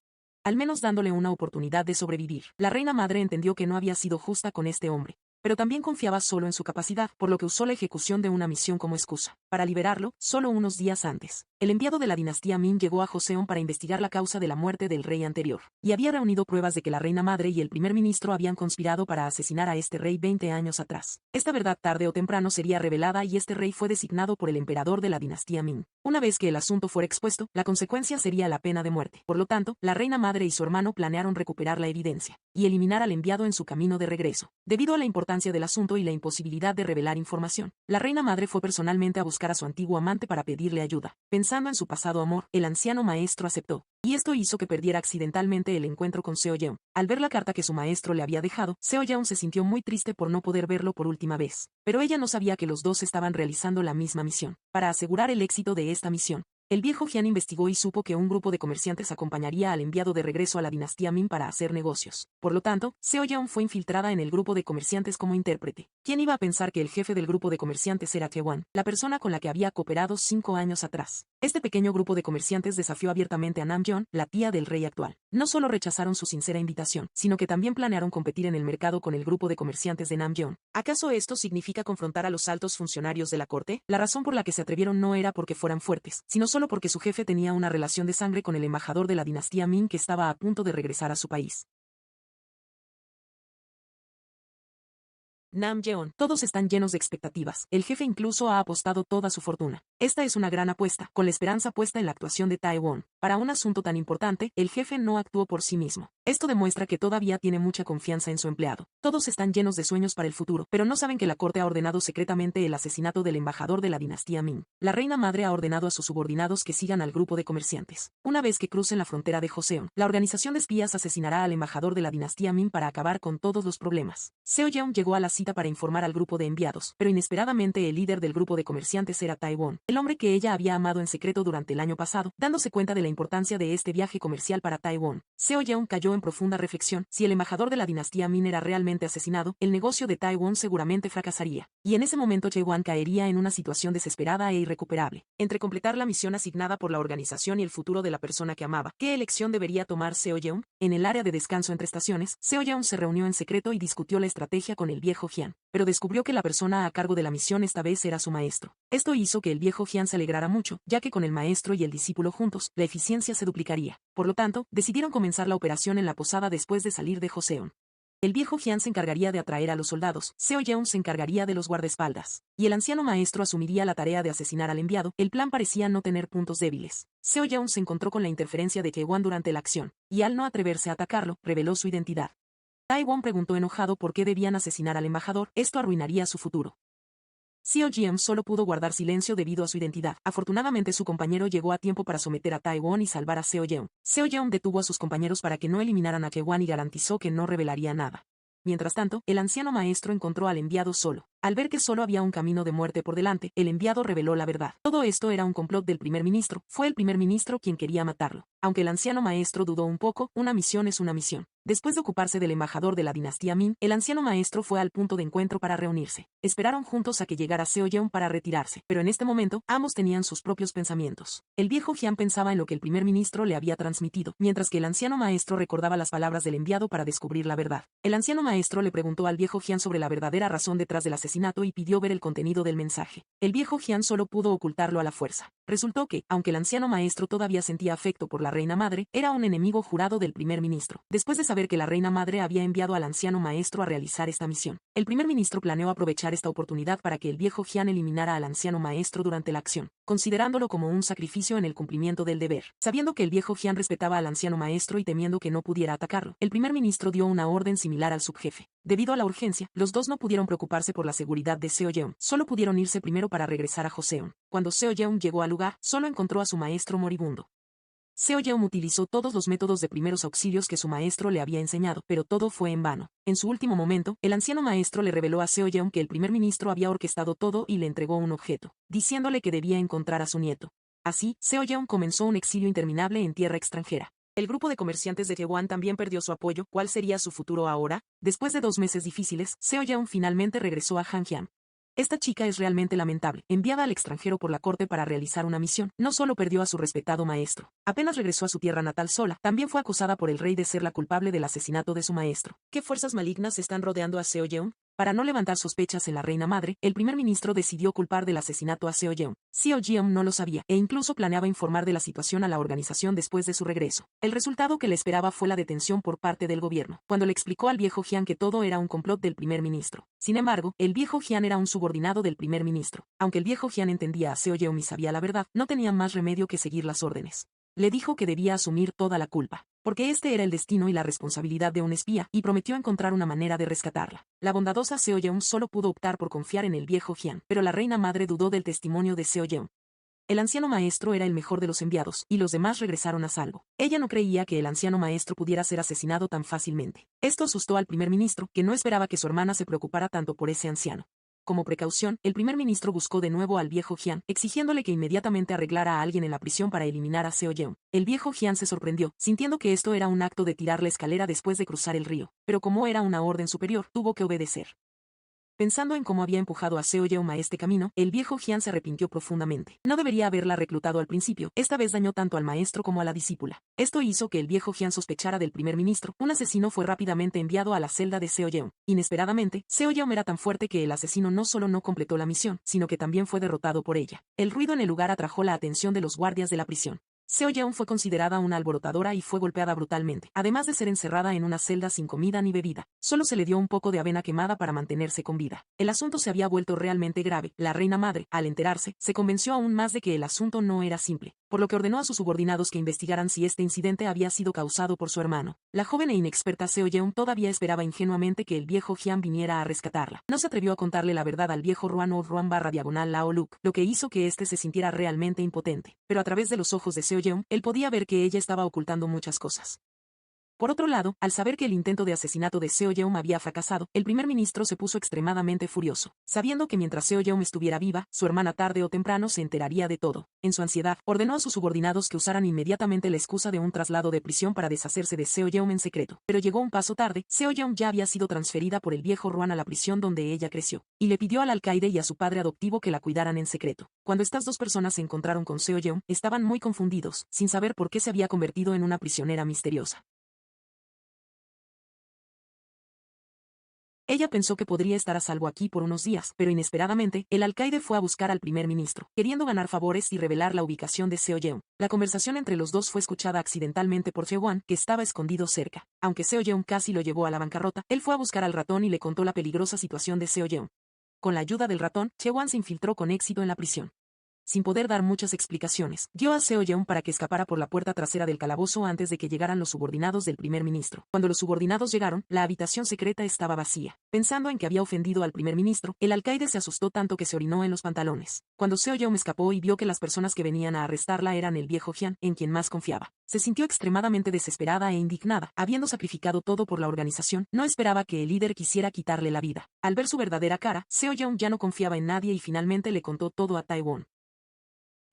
al menos dándole una oportunidad de sobrevivir. La reina madre entendió que no había sido justa con este hombre, pero también confiaba solo en su capacidad, por lo que usó la ejecución de una misión como excusa. Para liberarlo, solo unos días antes, el enviado de la dinastía Ming llegó a Joseon para investigar la causa de la muerte del rey anterior, y había reunido pruebas de que la reina madre y el primer ministro habían conspirado para asesinar a este rey 20 años atrás. Esta verdad tarde o temprano sería revelada y este rey fue designado por el emperador de la dinastía Ming. Una vez que el asunto fuera expuesto, la consecuencia sería la pena de muerte. Por lo tanto, la reina madre y su hermano planearon recuperar la evidencia y eliminar al enviado en su camino de regreso. Debido a la importancia del asunto y la imposibilidad de revelar información, la reina madre fue personalmente a buscar a su antiguo amante para pedirle ayuda. Pensando en su pasado amor, el anciano maestro aceptó, y esto hizo que perdiera accidentalmente el encuentro con Seo Yeon. Al ver la carta que su maestro le había dejado, Seo Yeon se sintió muy triste por no poder verlo por última vez. Pero ella no sabía que los dos estaban realizando la misma misión. Para asegurar el éxito de esta misión, el viejo Jian investigó y supo que un grupo de comerciantes acompañaría al enviado de regreso a la dinastía Ming para hacer negocios. Por lo tanto, Seo Yeon fue infiltrada en el grupo de comerciantes como intérprete. ¿Quién iba a pensar que el jefe del grupo de comerciantes era Taewon, la persona con la que había cooperado 5 años atrás? Este pequeño grupo de comerciantes desafió abiertamente a Namjoon, la tía del rey actual. No solo rechazaron su sincera invitación, sino que también planearon competir en el mercado con el grupo de comerciantes de Namjoon. ¿Acaso esto significa confrontar a los altos funcionarios de la corte? La razón por la que se atrevieron no era porque fueran fuertes, sino solo porque su jefe tenía una relación de sangre con el embajador de la dinastía Ming que estaba a punto de regresar a su país. Namjoon. Todos están llenos de expectativas. El jefe incluso ha apostado toda su fortuna. Esta es una gran apuesta, con la esperanza puesta en la actuación de Taewon. Para un asunto tan importante, el jefe no actuó por sí mismo. Esto demuestra que todavía tiene mucha confianza en su empleado. Todos están llenos de sueños para el futuro, pero no saben que la corte ha ordenado secretamente el asesinato del embajador de la dinastía Ming. La reina madre ha ordenado a sus subordinados que sigan al grupo de comerciantes. Una vez que crucen la frontera de Joseon, la organización de espías asesinará al embajador de la dinastía Ming para acabar con todos los problemas. Seo Yeon llegó a la cita para informar al grupo de enviados, pero inesperadamente el líder del grupo de comerciantes era Taewon, el hombre que ella había amado en secreto durante el año pasado. Dándose cuenta de la importancia de este viaje comercial para Taewon, Seo Yeon cayó en profunda reflexión. Si el embajador de la dinastía Min era realmente asesinado, el negocio de Taewon seguramente fracasaría, y en ese momento Taewon caería en una situación desesperada e irrecuperable. Entre completar la misión asignada por la organización y el futuro de la persona que amaba, ¿qué elección debería tomar Seo Yeon? En el área de descanso entre estaciones, Seo Yeon se reunió en secreto y discutió la estrategia con el viejo Jian, pero descubrió que la persona a cargo de la misión esta vez era su maestro. Esto hizo que el viejo Jian se alegrara mucho, ya que con el maestro y el discípulo juntos, la eficiencia se duplicaría. Por lo tanto, decidieron comenzar la operación en la posada después de salir de Joseon. El viejo Jian se encargaría de atraer a los soldados, Seo Yeon se encargaría de los guardaespaldas, y el anciano maestro asumiría la tarea de asesinar al enviado. El plan parecía no tener puntos débiles. Seo Yeon se encontró con la interferencia de Taewon durante la acción, y al no atreverse a atacarlo, reveló su identidad. Taewon preguntó enojado por qué debían asesinar al embajador, esto arruinaría su futuro. Seo Yeon solo pudo guardar silencio debido a su identidad. Afortunadamente su compañero llegó a tiempo para someter a Taewon y salvar a Seo Yeon. Seo Yeon detuvo a sus compañeros para que no eliminaran a Taewon y garantizó que no revelaría nada. Mientras tanto, el anciano maestro encontró al enviado solo. Al ver que solo había un camino de muerte por delante, el enviado reveló la verdad. Todo esto era un complot del primer ministro. Fue el primer ministro quien quería matarlo. Aunque el anciano maestro dudó un poco, una misión es una misión. Después de ocuparse del embajador de la dinastía Min, el anciano maestro fue al punto de encuentro para reunirse. Esperaron juntos a que llegara Seo Yeon para retirarse, pero en este momento, ambos tenían sus propios pensamientos. El viejo Jian pensaba en lo que el primer ministro le había transmitido, mientras que el anciano maestro recordaba las palabras del enviado para descubrir la verdad. El anciano maestro le preguntó al viejo Jian sobre la verdadera razón detrás del asesinato y pidió ver el contenido del mensaje. El viejo Jian solo pudo ocultarlo a la fuerza. Resultó que, aunque el anciano maestro todavía sentía afecto por la reina madre, era un enemigo jurado del primer ministro. Después de saber que la reina madre había enviado al anciano maestro a realizar esta misión, el primer ministro planeó aprovechar esta oportunidad para que el viejo Jian eliminara al anciano maestro durante la acción, considerándolo como un sacrificio en el cumplimiento del deber. Sabiendo que el viejo Jian respetaba al anciano maestro y temiendo que no pudiera atacarlo, el primer ministro dio una orden similar al subjefe. Debido a la urgencia, los dos no pudieron preocuparse por la seguridad de Seo Yeon. Solo pudieron irse primero para regresar a Joseon. Cuando Seo Yeon llegó al lugar, solo encontró a su maestro moribundo. Seo Yeon utilizó todos los métodos de primeros auxilios que su maestro le había enseñado, pero todo fue en vano. En su último momento, el anciano maestro le reveló a Seo Yeon que el primer ministro había orquestado todo y le entregó un objeto, diciéndole que debía encontrar a su nieto. Así, Seo Yeon comenzó un exilio interminable en tierra extranjera. El grupo de comerciantes de Jewan también perdió su apoyo. ¿Cuál sería su futuro ahora? Después de 2 meses difíciles, Seo Yeon finalmente regresó a Hangjiang. Esta chica es realmente lamentable. Enviada al extranjero por la corte para realizar una misión, no solo perdió a su respetado maestro. Apenas regresó a su tierra natal sola, también fue acusada por el rey de ser la culpable del asesinato de su maestro. ¿Qué fuerzas malignas están rodeando a Seo Yeon? Para no levantar sospechas en la reina madre, el primer ministro decidió culpar del asesinato a Seo Yeon. Seo Yeon no lo sabía, e incluso planeaba informar de la situación a la organización después de su regreso. El resultado que le esperaba fue la detención por parte del gobierno, cuando le explicó al viejo Jian que todo era un complot del primer ministro. Sin embargo, el viejo Jian era un subordinado del primer ministro. Aunque el viejo Jian entendía a Seo Yeon y sabía la verdad, no tenía más remedio que seguir las órdenes. Le dijo que debía asumir toda la culpa, porque este era el destino y la responsabilidad de un espía, y prometió encontrar una manera de rescatarla. La bondadosa Seo Yeon solo pudo optar por confiar en el viejo Jian, pero la reina madre dudó del testimonio de Seo Yeon. El anciano maestro era el mejor de los enviados, y los demás regresaron a salvo. Ella no creía que el anciano maestro pudiera ser asesinado tan fácilmente. Esto asustó al primer ministro, que no esperaba que su hermana se preocupara tanto por ese anciano. Como precaución, el primer ministro buscó de nuevo al viejo Jian, exigiéndole que inmediatamente arreglara a alguien en la prisión para eliminar a Seo Yeon. El viejo Jian se sorprendió, sintiendo que esto era un acto de tirar la escalera después de cruzar el río, pero como era una orden superior, tuvo que obedecer. Pensando en cómo había empujado a Seo Yeon a este camino, el viejo Jian se arrepintió profundamente. No debería haberla reclutado al principio, esta vez dañó tanto al maestro como a la discípula. Esto hizo que el viejo Jian sospechara del primer ministro. Un asesino fue rápidamente enviado a la celda de Seo Yeon. Inesperadamente, Seo Yeon era tan fuerte que el asesino no solo no completó la misión, sino que también fue derrotado por ella. El ruido en el lugar atrajo la atención de los guardias de la prisión. Seo Yeon fue considerada una alborotadora y fue golpeada brutalmente, además de ser encerrada en una celda sin comida ni bebida. Solo se le dio un poco de avena quemada para mantenerse con vida. El asunto se había vuelto realmente grave. La reina madre, al enterarse, se convenció aún más de que el asunto no era simple, por lo que ordenó a sus subordinados que investigaran si este incidente había sido causado por su hermano. La joven e inexperta Seo Yeon todavía esperaba ingenuamente que el viejo Jian viniera a rescatarla. No se atrevió a contarle la verdad al viejo Ruan o Ruan/diagonal Lao Luk, lo que hizo que éste se sintiera realmente impotente. Pero a través de los ojos de Seo Yeon, él podía ver que ella estaba ocultando muchas cosas. Por otro lado, al saber que el intento de asesinato de Seo Yeon había fracasado, el primer ministro se puso extremadamente furioso, sabiendo que mientras Seo Yeon estuviera viva, su hermana tarde o temprano se enteraría de todo. En su ansiedad, ordenó a sus subordinados que usaran inmediatamente la excusa de un traslado de prisión para deshacerse de Seo Yeon en secreto. Pero llegó un paso tarde. Seo Yeon ya había sido transferida por el viejo Ruan a la prisión donde ella creció, y le pidió al alcaide y a su padre adoptivo que la cuidaran en secreto. Cuando estas dos personas se encontraron con Seo Yeon, estaban muy confundidos, sin saber por qué se había convertido en una prisionera misteriosa. Ella pensó que podría estar a salvo aquí por unos días, pero inesperadamente, el alcaide fue a buscar al primer ministro, queriendo ganar favores y revelar la ubicación de Seo Yeon. La conversación entre los dos fue escuchada accidentalmente por Jewan, que estaba escondido cerca. Aunque Seo Yeon casi lo llevó a la bancarrota, él fue a buscar al ratón y le contó la peligrosa situación de Seo Yeon. Con la ayuda del ratón, Jewan se infiltró con éxito en la prisión. Sin poder dar muchas explicaciones, dio a Seo Yeon para que escapara por la puerta trasera del calabozo antes de que llegaran los subordinados del primer ministro. Cuando los subordinados llegaron, la habitación secreta estaba vacía. Pensando en que había ofendido al primer ministro, el alcaide se asustó tanto que se orinó en los pantalones. Cuando Seo Yeon escapó y vio que las personas que venían a arrestarla eran el viejo Jian, en quien más confiaba, se sintió extremadamente desesperada e indignada. Habiendo sacrificado todo por la organización, no esperaba que el líder quisiera quitarle la vida. Al ver su verdadera cara, Seo Yeon ya no confiaba en nadie y finalmente le contó todo a Taewon.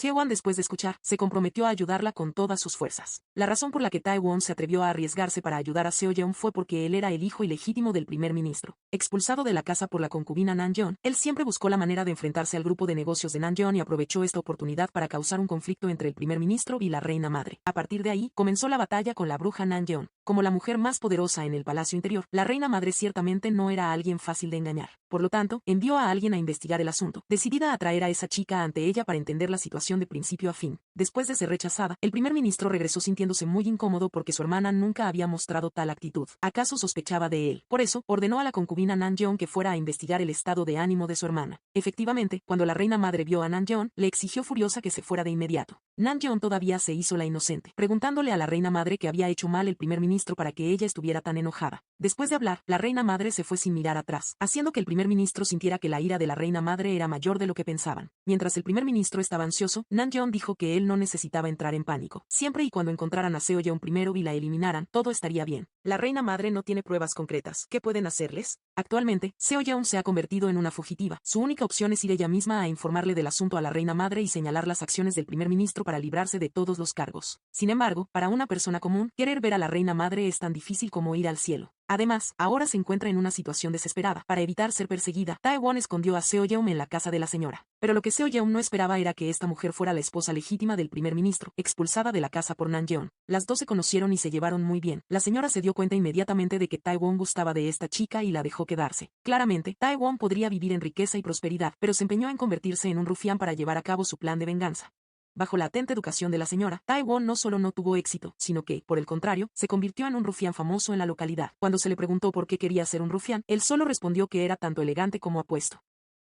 Jewan, después de escuchar, se comprometió a ayudarla con todas sus fuerzas. La razón por la que Taewon se atrevió a arriesgarse para ayudar a Seo Yeon fue porque él era el hijo ilegítimo del primer ministro. Expulsado de la casa por la concubina Namjoon, él siempre buscó la manera de enfrentarse al grupo de negocios de Namjoon y aprovechó esta oportunidad para causar un conflicto entre el primer ministro y la reina madre. A partir de ahí, comenzó la batalla con la bruja Namjoon. Como la mujer más poderosa en el palacio interior, la reina madre ciertamente no era alguien fácil de engañar. Por lo tanto, envió a alguien a investigar el asunto, decidida a traer a esa chica ante ella para entender la situación de principio a fin. Después de ser rechazada, el primer ministro regresó sintiéndose muy incómodo porque su hermana nunca había mostrado tal actitud. ¿Acaso sospechaba de él? Por eso, ordenó a la concubina Namjoon que fuera a investigar el estado de ánimo de su hermana. Efectivamente, cuando la reina madre vio a Namjoon, le exigió furiosa que se fuera de inmediato. Namjoon todavía se hizo la inocente, preguntándole a la reina madre que había hecho mal el primer ministro ministro para que ella estuviera tan enojada. Después de hablar, la reina madre se fue sin mirar atrás, haciendo que el primer ministro sintiera que la ira de la reina madre era mayor de lo que pensaban. Mientras el primer ministro estaba ansioso, Namjoon dijo que él no necesitaba entrar en pánico. Siempre y cuando encontraran a Seo-yeon primero y la eliminaran, todo estaría bien. La reina madre no tiene pruebas concretas. ¿Qué pueden hacerles? Actualmente, Seo-yeon se ha convertido en una fugitiva. Su única opción es ir ella misma a informarle del asunto a la reina madre y señalar las acciones del primer ministro para librarse de todos los cargos. Sin embargo, para una persona común, querer ver a la reina madre es tan difícil como ir al cielo. Además, ahora se encuentra en una situación desesperada. Para evitar ser perseguida, Taewon escondió a Seo-yeon en la casa de la señora. Pero lo que Seo-yeon no esperaba era que esta mujer fuera la esposa legítima del primer ministro, expulsada de la casa por Namjoon. Las dos se conocieron y se llevaron muy bien. La señora se dio cuenta inmediatamente de que Taewon gustaba de esta chica y la dejó quedarse. Claramente, Taewon podría vivir en riqueza y prosperidad, pero se empeñó en convertirse en un rufián para llevar a cabo su plan de venganza. Bajo la atenta educación de la señora, Taewon no solo no tuvo éxito, sino que, por el contrario, se convirtió en un rufián famoso en la localidad. Cuando se le preguntó por qué quería ser un rufián, él solo respondió que era tanto elegante como apuesto.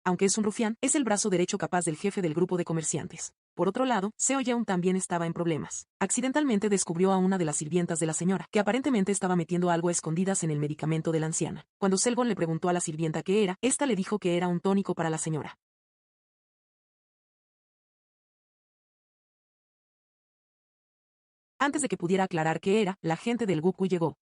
Aunque es un rufián, es el brazo derecho capaz del jefe del grupo de comerciantes. Por otro lado, Seo-yeon también estaba en problemas. Accidentalmente descubrió a una de las sirvientas de la señora, que aparentemente estaba metiendo algo a escondidas en el medicamento de la anciana. Cuando Selgon le preguntó a la sirvienta qué era, esta le dijo que era un tónico para la señora. Antes de que pudiera aclarar qué era, la gente del Gukgu llegó.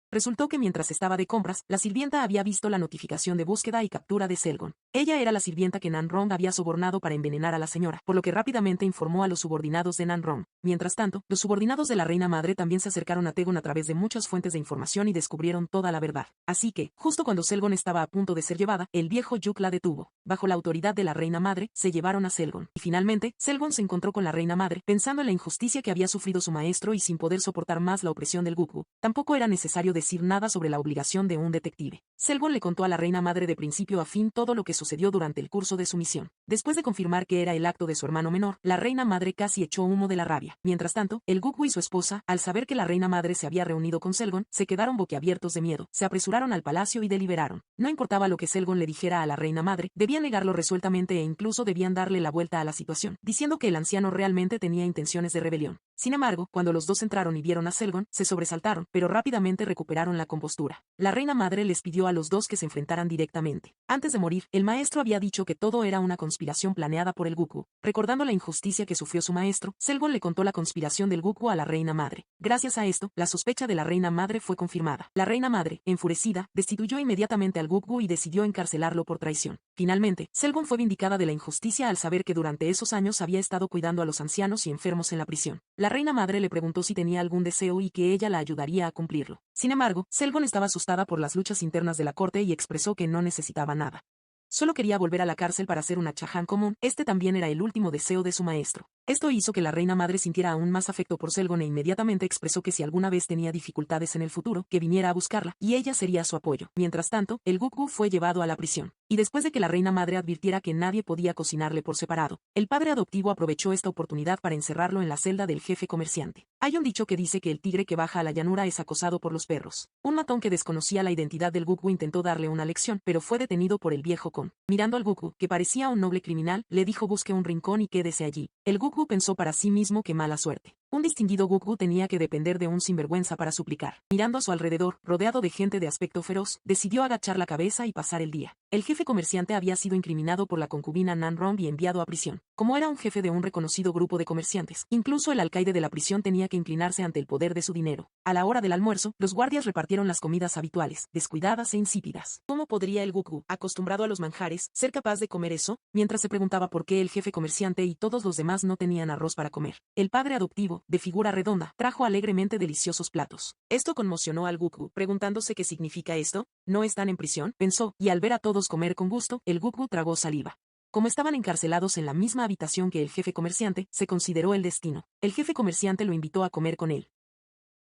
Resultó que mientras estaba de compras, la sirvienta había visto la notificación de búsqueda y captura de Selgon. Ella era la sirvienta que Nan-rong había sobornado para envenenar a la señora, por lo que rápidamente informó a los subordinados de Nan-rong. Mientras tanto, los subordinados de la reina madre también se acercaron a Taewon a través de muchas fuentes de información y descubrieron toda la verdad. Así que, justo cuando Selgon estaba a punto de ser llevada, el viejo Yuk la detuvo. Bajo la autoridad de la reina madre, se llevaron a Selgon. Y finalmente, Selgon se encontró con la reina madre, pensando en la injusticia que había sufrido su maestro y sin poder soportar más la opresión del Gukgu. Tampoco era necesario decir nada sobre la obligación de un detective. Selgon le contó a la reina madre de principio a fin todo lo que sucedió durante el curso de su misión. Después de confirmar que era el acto de su hermano menor, la reina madre casi echó humo de la rabia. Mientras tanto, el Gukgu y su esposa, al saber que la reina madre se había reunido con Selgon, se quedaron boquiabiertos de miedo, se apresuraron al palacio y deliberaron. No importaba lo que Selgon le dijera a la reina madre, debían negarlo resueltamente e incluso debían darle la vuelta a la situación, diciendo que el anciano realmente tenía intenciones de rebelión. Sin embargo, cuando los dos entraron y vieron a Selgon, se sobresaltaron, pero rápidamente recuperaron la compostura. La reina madre les pidió a los dos que se enfrentaran directamente. Antes de morir, el maestro había dicho que todo era una conspiración planeada por el Gukgu. Recordando la injusticia que sufrió su maestro, Selgon le contó la conspiración del Gukgu a la reina madre. Gracias a esto, la sospecha de la reina madre fue confirmada. La reina madre, enfurecida, destituyó inmediatamente al Gukgu y decidió encarcelarlo por traición. Finalmente, Selgon fue vindicada de la injusticia al saber que durante esos años había estado cuidando a los ancianos y enfermos en la prisión. La reina madre le preguntó si tenía algún deseo y que ella la ayudaría a cumplirlo. Sin embargo, Selgon estaba asustada por las luchas internas de la corte y expresó que no necesitaba nada. Solo quería volver a la cárcel para ser una chaján común. Este también era el último deseo de su maestro. Esto hizo que la reina madre sintiera aún más afecto por Selgon e inmediatamente expresó que si alguna vez tenía dificultades en el futuro, que viniera a buscarla, y ella sería su apoyo. Mientras tanto, el Gukgu fue llevado a la prisión. Y después de que la reina madre advirtiera que nadie podía cocinarle por separado, el padre adoptivo aprovechó esta oportunidad para encerrarlo en la celda del jefe comerciante. Hay un dicho que dice que el tigre que baja a la llanura es acosado por los perros. Un matón que desconocía la identidad del Gukgu intentó darle una lección, pero fue detenido por el viejo Kon. Mirando al Gukgu, que parecía un noble criminal, le dijo: busque un rincón y quédese allí. El Gukgu pensó para sí mismo que mala suerte. Un distinguido Gukgu tenía que depender de un sinvergüenza para suplicar. Mirando a su alrededor, rodeado de gente de aspecto feroz, decidió agachar la cabeza y pasar el día. El jefe comerciante había sido incriminado por la concubina Nan-rong y enviado a prisión. Como era un jefe de un reconocido grupo de comerciantes, incluso el alcaide de la prisión tenía que inclinarse ante el poder de su dinero. A la hora del almuerzo, los guardias repartieron las comidas habituales, descuidadas e insípidas. ¿Cómo podría el Gukgu, acostumbrado a los manjares, ser capaz de comer eso? Mientras se preguntaba por qué el jefe comerciante y todos los demás no tenían arroz para comer. El padre adoptivo, de figura redonda, trajo alegremente deliciosos platos. Esto conmocionó al Gukgu, preguntándose qué significa esto. ¿No están en prisión?, pensó, y al ver a todos comer con gusto, el Gukgu tragó saliva. Como estaban encarcelados en la misma habitación que el jefe comerciante, se consideró el destino. El jefe comerciante lo invitó a comer con él.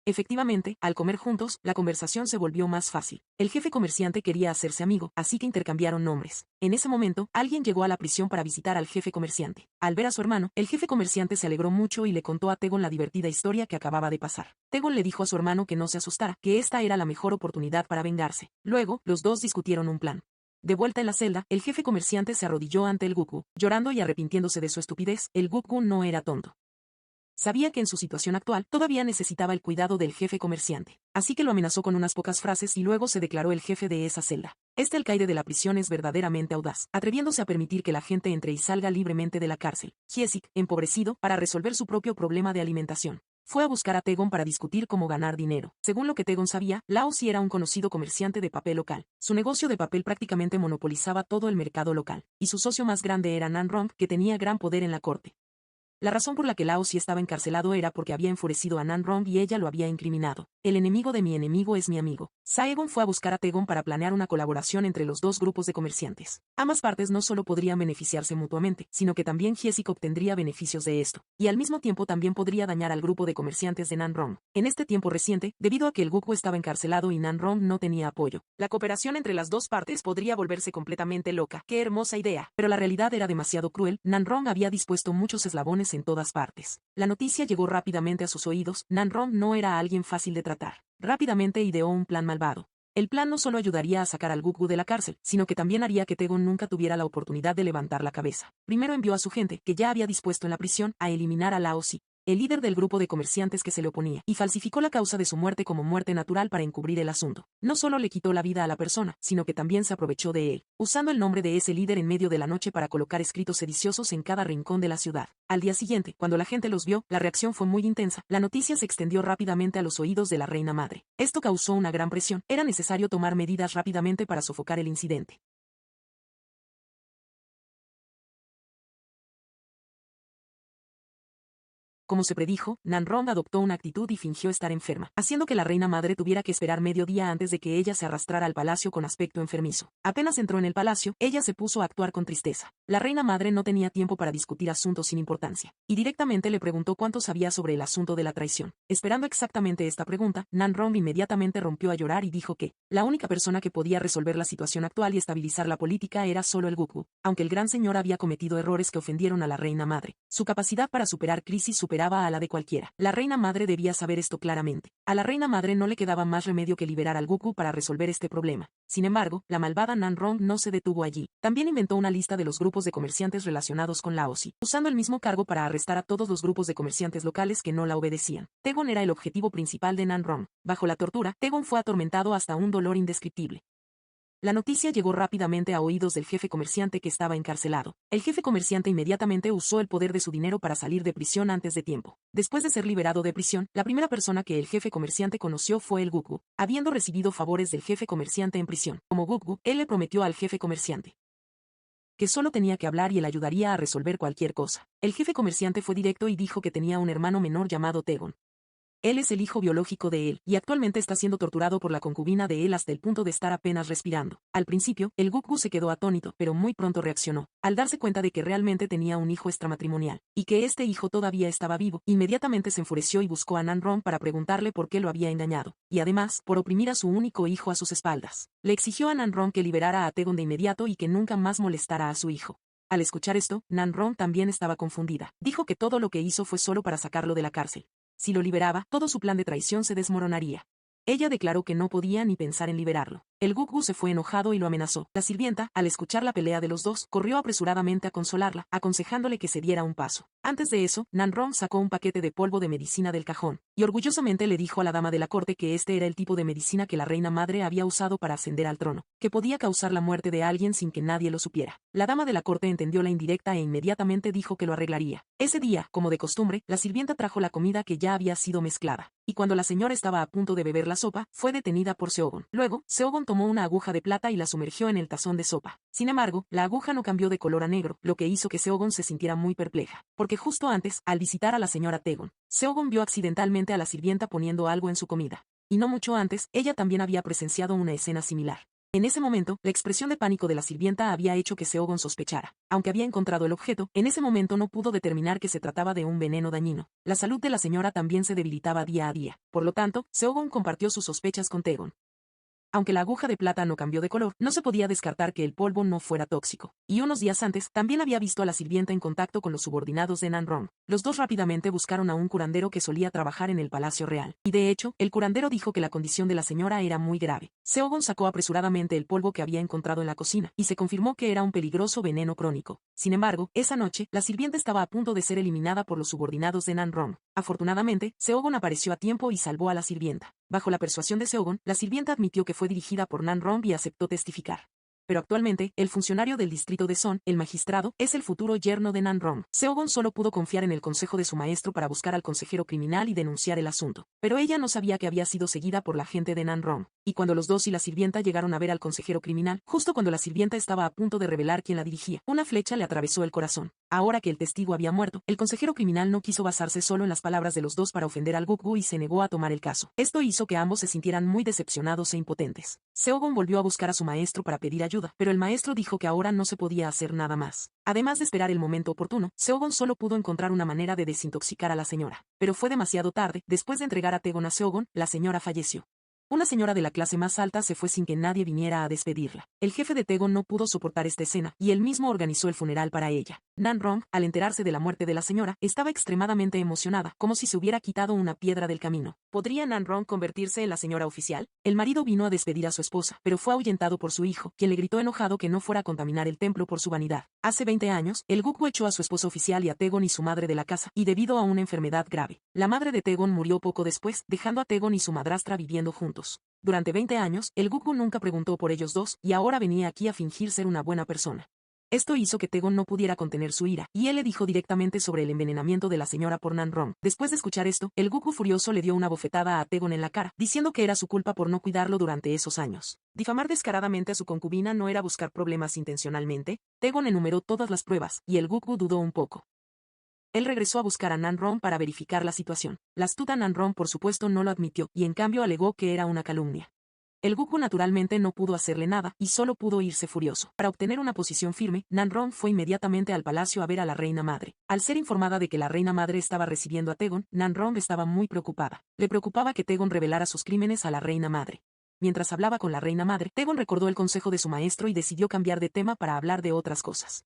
Efectivamente, al comer juntos, la conversación se volvió más fácil. El jefe comerciante quería hacerse amigo, así que intercambiaron nombres. En ese momento, alguien llegó a la prisión para visitar al jefe comerciante. Al ver a su hermano, el jefe comerciante se alegró mucho y le contó a Taewon la divertida historia que acababa de pasar. Taewon le dijo a su hermano que no se asustara, que esta era la mejor oportunidad para vengarse. Luego, los dos discutieron un plan. De vuelta en la celda, el jefe comerciante se arrodilló ante el Gukgu, llorando y arrepintiéndose de su estupidez. El Gukgu no era tonto. Sabía que en su situación actual todavía necesitaba el cuidado del jefe comerciante. Así que lo amenazó con unas pocas frases y luego se declaró el jefe de esa celda. Este alcaide de la prisión es verdaderamente audaz, atreviéndose a permitir que la gente entre y salga libremente de la cárcel. Giesecke, empobrecido, para resolver su propio problema de alimentación, fue a buscar a Tegon para discutir cómo ganar dinero. Según lo que Tegon sabía, Lao Si era un conocido comerciante de papel local. Su negocio de papel prácticamente monopolizaba todo el mercado local, y su socio más grande era Nan Rong, que tenía gran poder en la corte. La razón por la que Lao Si estaba encarcelado era porque había enfurecido a Nan Rong y ella lo había incriminado. El enemigo de mi enemigo es mi amigo. Saegon fue a buscar a Tegon para planear una colaboración entre los dos grupos de comerciantes. Ambas partes no solo podrían beneficiarse mutuamente, sino que también Giesecke obtendría beneficios de esto, y al mismo tiempo también podría dañar al grupo de comerciantes de Nan Rong. En este tiempo reciente, debido a que el Gukgu estaba encarcelado y Nan Rong no tenía apoyo, la cooperación entre las dos partes podría volverse completamente loca. ¡Qué hermosa idea! Pero la realidad era demasiado cruel. Nan Rong había dispuesto muchos eslabones en todas partes. La noticia llegó rápidamente a sus oídos. Nan Rong no era alguien fácil de tratar. Rápidamente ideó un plan malvado. El plan no solo ayudaría a sacar al Gukgu de la cárcel, sino que también haría que Tegon nunca tuviera la oportunidad de levantar la cabeza. Primero envió a su gente, que ya había dispuesto en la prisión, a eliminar a Lao Si, el líder del grupo de comerciantes que se le oponía, y falsificó la causa de su muerte como muerte natural para encubrir el asunto. No solo le quitó la vida a la persona, sino que también se aprovechó de él, usando el nombre de ese líder en medio de la noche para colocar escritos sediciosos en cada rincón de la ciudad. Al día siguiente, cuando la gente los vio, la reacción fue muy intensa. La noticia se extendió rápidamente a los oídos de la reina madre. Esto causó una gran presión. Era necesario tomar medidas rápidamente para sofocar el incidente. Como se predijo, Nan Rong adoptó una actitud y fingió estar enferma, haciendo que la reina madre tuviera que esperar medio día antes de que ella se arrastrara al palacio con aspecto enfermizo. Apenas entró en el palacio, ella se puso a actuar con tristeza. La reina madre no tenía tiempo para discutir asuntos sin importancia, y directamente le preguntó cuánto sabía sobre el asunto de la traición. Esperando exactamente esta pregunta, Nan Rong inmediatamente rompió a llorar y dijo que la única persona que podía resolver la situación actual y estabilizar la política era solo el Gukgu. Aunque el gran señor había cometido errores que ofendieron a la reina madre, su capacidad para superar crisis superaba a la de cualquiera. La reina madre debía saber esto claramente. A la reina madre no le quedaba más remedio que liberar al Gukgu para resolver este problema. Sin embargo, la malvada Nan Rong no se detuvo allí. También inventó una lista de los grupos de comerciantes relacionados con Lao Si, usando el mismo cargo para arrestar a todos los grupos de comerciantes locales que no la obedecían. Tegon era el objetivo principal de Nan Rong. Bajo la tortura, Tegon fue atormentado hasta un dolor indescriptible. La noticia llegó rápidamente a oídos del jefe comerciante que estaba encarcelado. El jefe comerciante inmediatamente usó el poder de su dinero para salir de prisión antes de tiempo. Después de ser liberado de prisión, la primera persona que el jefe comerciante conoció fue el Gukgu, habiendo recibido favores del jefe comerciante en prisión. Como Gukgu, él le prometió al jefe comerciante que solo tenía que hablar y él ayudaría a resolver cualquier cosa. El jefe comerciante fue directo y dijo que tenía un hermano menor llamado Tegon. Él es el hijo biológico de él, y actualmente está siendo torturado por la concubina de él hasta el punto de estar apenas respirando. Al principio, el Gukgu se quedó atónito, pero muy pronto reaccionó. Al darse cuenta de que realmente tenía un hijo extramatrimonial, y que este hijo todavía estaba vivo, inmediatamente se enfureció y buscó a Nan Rong para preguntarle por qué lo había engañado, y además, por oprimir a su único hijo a sus espaldas. Le exigió a Nan Rong que liberara a Tegon de inmediato y que nunca más molestara a su hijo. Al escuchar esto, Nan Rong también estaba confundida. Dijo que todo lo que hizo fue solo para sacarlo de la cárcel. Si lo liberaba, todo su plan de traición se desmoronaría. Ella declaró que no podía ni pensar en liberarlo. El Gukgu se fue enojado y lo amenazó. La sirvienta, al escuchar la pelea de los dos, corrió apresuradamente a consolarla, aconsejándole que se diera un paso. Antes de eso, Nan Rong sacó un paquete de polvo de medicina del cajón, y orgullosamente le dijo a la dama de la corte que este era el tipo de medicina que la reina madre había usado para ascender al trono, que podía causar la muerte de alguien sin que nadie lo supiera. La dama de la corte entendió la indirecta e inmediatamente dijo que lo arreglaría. Ese día, como de costumbre, la sirvienta trajo la comida que ya había sido mezclada, y cuando la señora estaba a punto de beber la sopa, fue detenida por Seogon. Luego, Seogon tomó una aguja de plata y la sumergió en el tazón de sopa. Sin embargo, la aguja no cambió de color a negro, lo que hizo que Seogon se sintiera muy perpleja, porque justo antes, al visitar a la señora Tegon, Seogon vio accidentalmente a la sirvienta poniendo algo en su comida. Y no mucho antes, ella también había presenciado una escena similar. En ese momento, la expresión de pánico de la sirvienta había hecho que Seogon sospechara. Aunque había encontrado el objeto, en ese momento no pudo determinar que se trataba de un veneno dañino. La salud de la señora también se debilitaba día a día. Por lo tanto, Seogon compartió sus sospechas con Tegon. Aunque la aguja de plata no cambió de color, no se podía descartar que el polvo no fuera tóxico. Y unos días antes, también había visto a la sirvienta en contacto con los subordinados de Nan Rong. Los dos rápidamente buscaron a un curandero que solía trabajar en el Palacio Real. Y de hecho, el curandero dijo que la condición de la señora era muy grave. Seogon sacó apresuradamente el polvo que había encontrado en la cocina, y se confirmó que era un peligroso veneno crónico. Sin embargo, esa noche, la sirvienta estaba a punto de ser eliminada por los subordinados de Nan Rong. Afortunadamente, Seogon apareció a tiempo y salvó a la sirvienta. Bajo la persuasión de Seogon, la sirvienta admitió que fue dirigida por Nan Rong y aceptó testificar. Pero actualmente, el funcionario del distrito de Son, el magistrado, es el futuro yerno de Nan Rong. Seogon solo pudo confiar en el consejo de su maestro para buscar al consejero criminal y denunciar el asunto. Pero ella no sabía que había sido seguida por la gente de Nan Rong. Y cuando los dos y la sirvienta llegaron a ver al consejero criminal, justo cuando la sirvienta estaba a punto de revelar quién la dirigía, una flecha le atravesó el corazón. Ahora que el testigo había muerto, el consejero criminal no quiso basarse solo en las palabras de los dos para ofender al Gukgu y se negó a tomar el caso. Esto hizo que ambos se sintieran muy decepcionados e impotentes. Seogon volvió a buscar a su maestro para pedir ayuda, pero el maestro dijo que ahora no se podía hacer nada más. Además de esperar el momento oportuno, Seogon solo pudo encontrar una manera de desintoxicar a la señora. Pero fue demasiado tarde. Después de entregar a Taegon a Seogon, la señora falleció. Una señora de la clase más alta se fue sin que nadie viniera a despedirla. El jefe de Taegon no pudo soportar esta escena, y él mismo organizó el funeral para ella. Nan Rong, al enterarse de la muerte de la señora, estaba extremadamente emocionada, como si se hubiera quitado una piedra del camino. ¿Podría Nan Rong convertirse en la señora oficial? El marido vino a despedir a su esposa, pero fue ahuyentado por su hijo, quien le gritó enojado que no fuera a contaminar el templo por su vanidad. Hace 20 años, el Gukgu echó a su esposa oficial y a Taegon y su madre de la casa, y debido a una enfermedad grave. La madre de Taegon murió poco después, dejando a Taegon y su madrastra viviendo juntos. Durante 20 años, el Gukgu nunca preguntó por ellos dos, y ahora venía aquí a fingir ser una buena persona. Esto hizo que Taegon no pudiera contener su ira, y él le dijo directamente sobre el envenenamiento de la señora por Nan Rong. Después de escuchar esto, el Gukgu furioso le dio una bofetada a Taegon en la cara, diciendo que era su culpa por no cuidarlo durante esos años. Difamar descaradamente a su concubina no era buscar problemas intencionalmente. Taegon enumeró todas las pruebas, y el Gukgu dudó un poco. Él regresó a buscar a Nan Rong para verificar la situación. La astuta Nan Rong por supuesto no lo admitió, y en cambio alegó que era una calumnia. El Gukgu naturalmente no pudo hacerle nada, y solo pudo irse furioso. Para obtener una posición firme, Nan Rong fue inmediatamente al palacio a ver a la reina madre. Al ser informada de que la reina madre estaba recibiendo a Taegon, Nan Rong estaba muy preocupada. Le preocupaba que Taegon revelara sus crímenes a la reina madre. Mientras hablaba con la reina madre, Taegon recordó el consejo de su maestro y decidió cambiar de tema para hablar de otras cosas.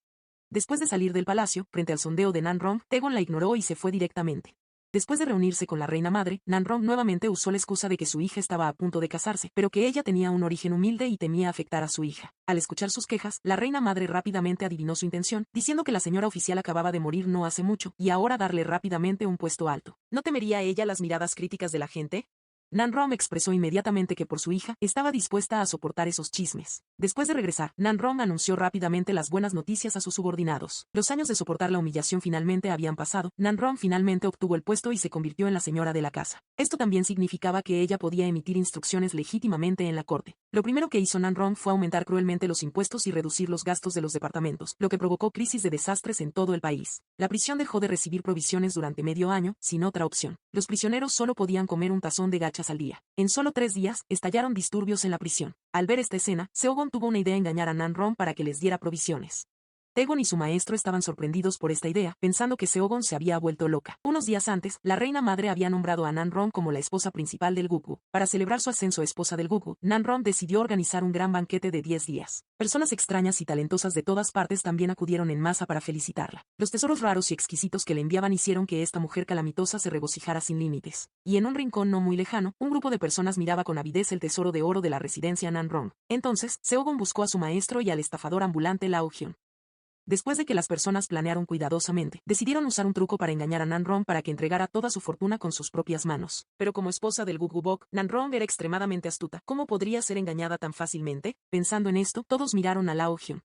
Después de salir del palacio, frente al sondeo de Nan Rong, Taegon la ignoró y se fue directamente. Después de reunirse con la reina madre, Nan Rong nuevamente usó la excusa de que su hija estaba a punto de casarse, pero que ella tenía un origen humilde y temía afectar a su hija. Al escuchar sus quejas, la reina madre rápidamente adivinó su intención, diciendo que la señora oficial acababa de morir no hace mucho, y ahora darle rápidamente un puesto alto. ¿No temería ella las miradas críticas de la gente? Nan Rong expresó inmediatamente que por su hija estaba dispuesta a soportar esos chismes. Después de regresar, Nan Rong anunció rápidamente las buenas noticias a sus subordinados. Los años de soportar la humillación finalmente habían pasado. Nan Rong finalmente obtuvo el puesto y se convirtió en la señora de la casa. Esto también significaba que ella podía emitir instrucciones legítimamente en la corte. Lo primero que hizo Nan Rong fue aumentar cruelmente los impuestos y reducir los gastos de los departamentos, lo que provocó crisis de desastres en todo el país. La prisión dejó de recibir provisiones durante medio año, sin otra opción. Los prisioneros solo podían comer un tazón de gachas al día. En solo 3 días, estallaron disturbios en la prisión. Al ver esta escena, Seogon tuvo una idea: engañar a Nan Rong para que les diera provisiones. Taegon y su maestro estaban sorprendidos por esta idea, pensando que Seogon se había vuelto loca. Unos días antes, la reina madre había nombrado a Nan Rong como la esposa principal del Gukgu. Para celebrar su ascenso a esposa del Gukgu, Nan Rong decidió organizar un gran banquete de 10 días. Personas extrañas y talentosas de todas partes también acudieron en masa para felicitarla. Los tesoros raros y exquisitos que le enviaban hicieron que esta mujer calamitosa se regocijara sin límites. Y en un rincón no muy lejano, un grupo de personas miraba con avidez el tesoro de oro de la residencia Nan Rong. Entonces, Seogon buscó a su maestro y al estafador ambulante Lao Hyun. Después de que las personas planearon cuidadosamente, decidieron usar un truco para engañar a Nan Rong para que entregara toda su fortuna con sus propias manos. Pero como esposa del Gukgubok, Nan Rong era extremadamente astuta. ¿Cómo podría ser engañada tan fácilmente? Pensando en esto, todos miraron a Lao Hyun.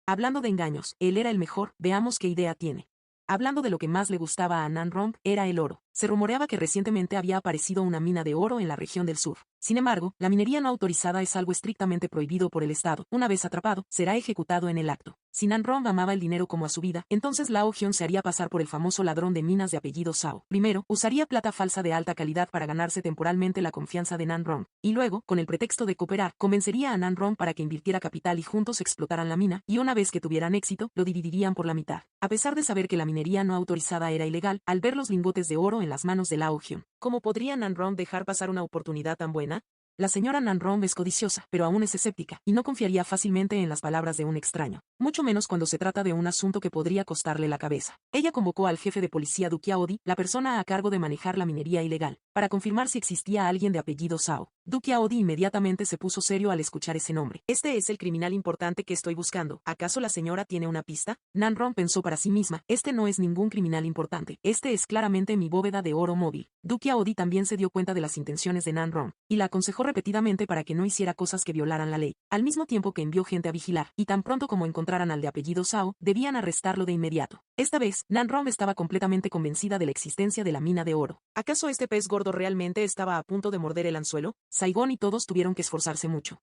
Hablando de engaños, él era el mejor. Veamos qué idea tiene. Hablando de lo que más le gustaba a Nan Rong, era el oro. Se rumoreaba que recientemente había aparecido una mina de oro en la región del sur. Sin embargo, la minería no autorizada es algo estrictamente prohibido por el Estado. Una vez atrapado, será ejecutado en el acto. Si Nan Rong amaba el dinero como a su vida, entonces Lao Hyun se haría pasar por el famoso ladrón de minas de apellido Sao. Primero, usaría plata falsa de alta calidad para ganarse temporalmente la confianza de Nan Rong. Y luego, con el pretexto de cooperar, convencería a Nan Rong para que invirtiera capital y juntos explotaran la mina, y una vez que tuvieran éxito, lo dividirían por la mitad. A pesar de saber que la minería no autorizada era ilegal, al ver los lingotes de oro en las manos de Lao Hyun, ¿cómo podría Nan Rong dejar pasar una oportunidad tan buena? La señora Nanron es codiciosa, pero aún es escéptica, y no confiaría fácilmente en las palabras de un extraño, mucho menos cuando se trata de un asunto que podría costarle la cabeza. Ella convocó al jefe de policía Duque Aodi, la persona a cargo de manejar la minería ilegal, para confirmar si existía alguien de apellido Sao. Duque Aodi inmediatamente se puso serio al escuchar ese nombre. Este es el criminal importante que estoy buscando. ¿Acaso la señora tiene una pista? Nanron pensó para sí misma, este no es ningún criminal importante, este es claramente mi bóveda de oro móvil. Duque Aodi también se dio cuenta de las intenciones de Nanron, y la aconsejó repetidamente para que no hiciera cosas que violaran la ley, al mismo tiempo que envió gente a vigilar, y tan pronto como encontraran al de apellido Sao, debían arrestarlo de inmediato. Esta vez, Nanron estaba completamente convencida de la existencia de la mina de oro. ¿Acaso este pez gordo realmente estaba a punto de morder el anzuelo? Saigon y todos tuvieron que esforzarse mucho.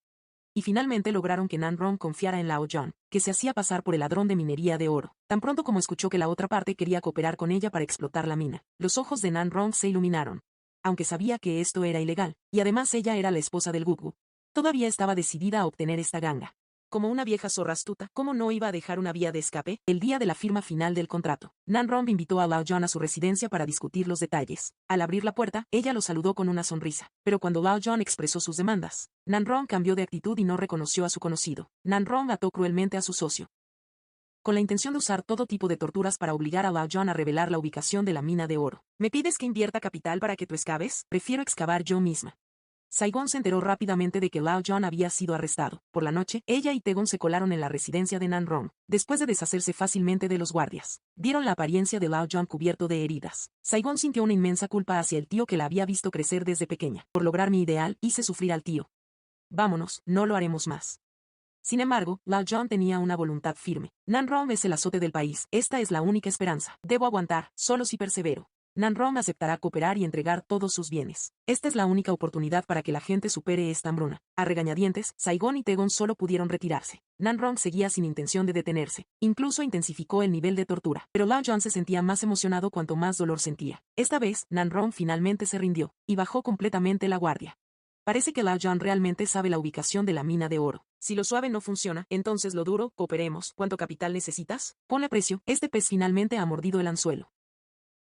Y finalmente lograron que Nanron confiara en Lao John, que se hacía pasar por el ladrón de minería de oro. Tan pronto como escuchó que la otra parte quería cooperar con ella para explotar la mina, los ojos de Nanron se iluminaron. Aunque sabía que esto era ilegal, y además ella era la esposa del Guggu, todavía estaba decidida a obtener esta ganga. Como una vieja zorra astuta, ¿cómo no iba a dejar una vía de escape? El día de la firma final del contrato, Nanron invitó a Lao John a su residencia para discutir los detalles. Al abrir la puerta, ella lo saludó con una sonrisa, pero cuando Lao John expresó sus demandas, Nanron cambió de actitud y no reconoció a su conocido. Nanron ató cruelmente a su socio, con la intención de usar todo tipo de torturas para obligar a Lao John a revelar la ubicación de la mina de oro. ¿Me pides que invierta capital para que tú excaves? Prefiero excavar yo misma. Saigon se enteró rápidamente de que Lao John había sido arrestado. Por la noche, ella y Tegon se colaron en la residencia de Nanron, después de deshacerse fácilmente de los guardias. Vieron la apariencia de Lao John cubierto de heridas. Saigon sintió una inmensa culpa hacia el tío que la había visto crecer desde pequeña. Por lograr mi ideal, hice sufrir al tío. Vámonos, no lo haremos más. Sin embargo, Lao John tenía una voluntad firme. Nanron es el azote del país. Esta es la única esperanza. Debo aguantar, solo si persevero. Nanron aceptará cooperar y entregar todos sus bienes. Esta es la única oportunidad para que la gente supere esta hambruna. A regañadientes, Saigon y Tegon solo pudieron retirarse. Nanron seguía sin intención de detenerse. Incluso intensificó el nivel de tortura. Pero Lao John se sentía más emocionado cuanto más dolor sentía. Esta vez, Nanron finalmente se rindió, y bajó completamente la guardia. Parece que Lao John realmente sabe la ubicación de la mina de oro. Si lo suave no funciona, entonces lo duro, cooperemos. ¿Cuánto capital necesitas? Ponle precio, este pez finalmente ha mordido el anzuelo.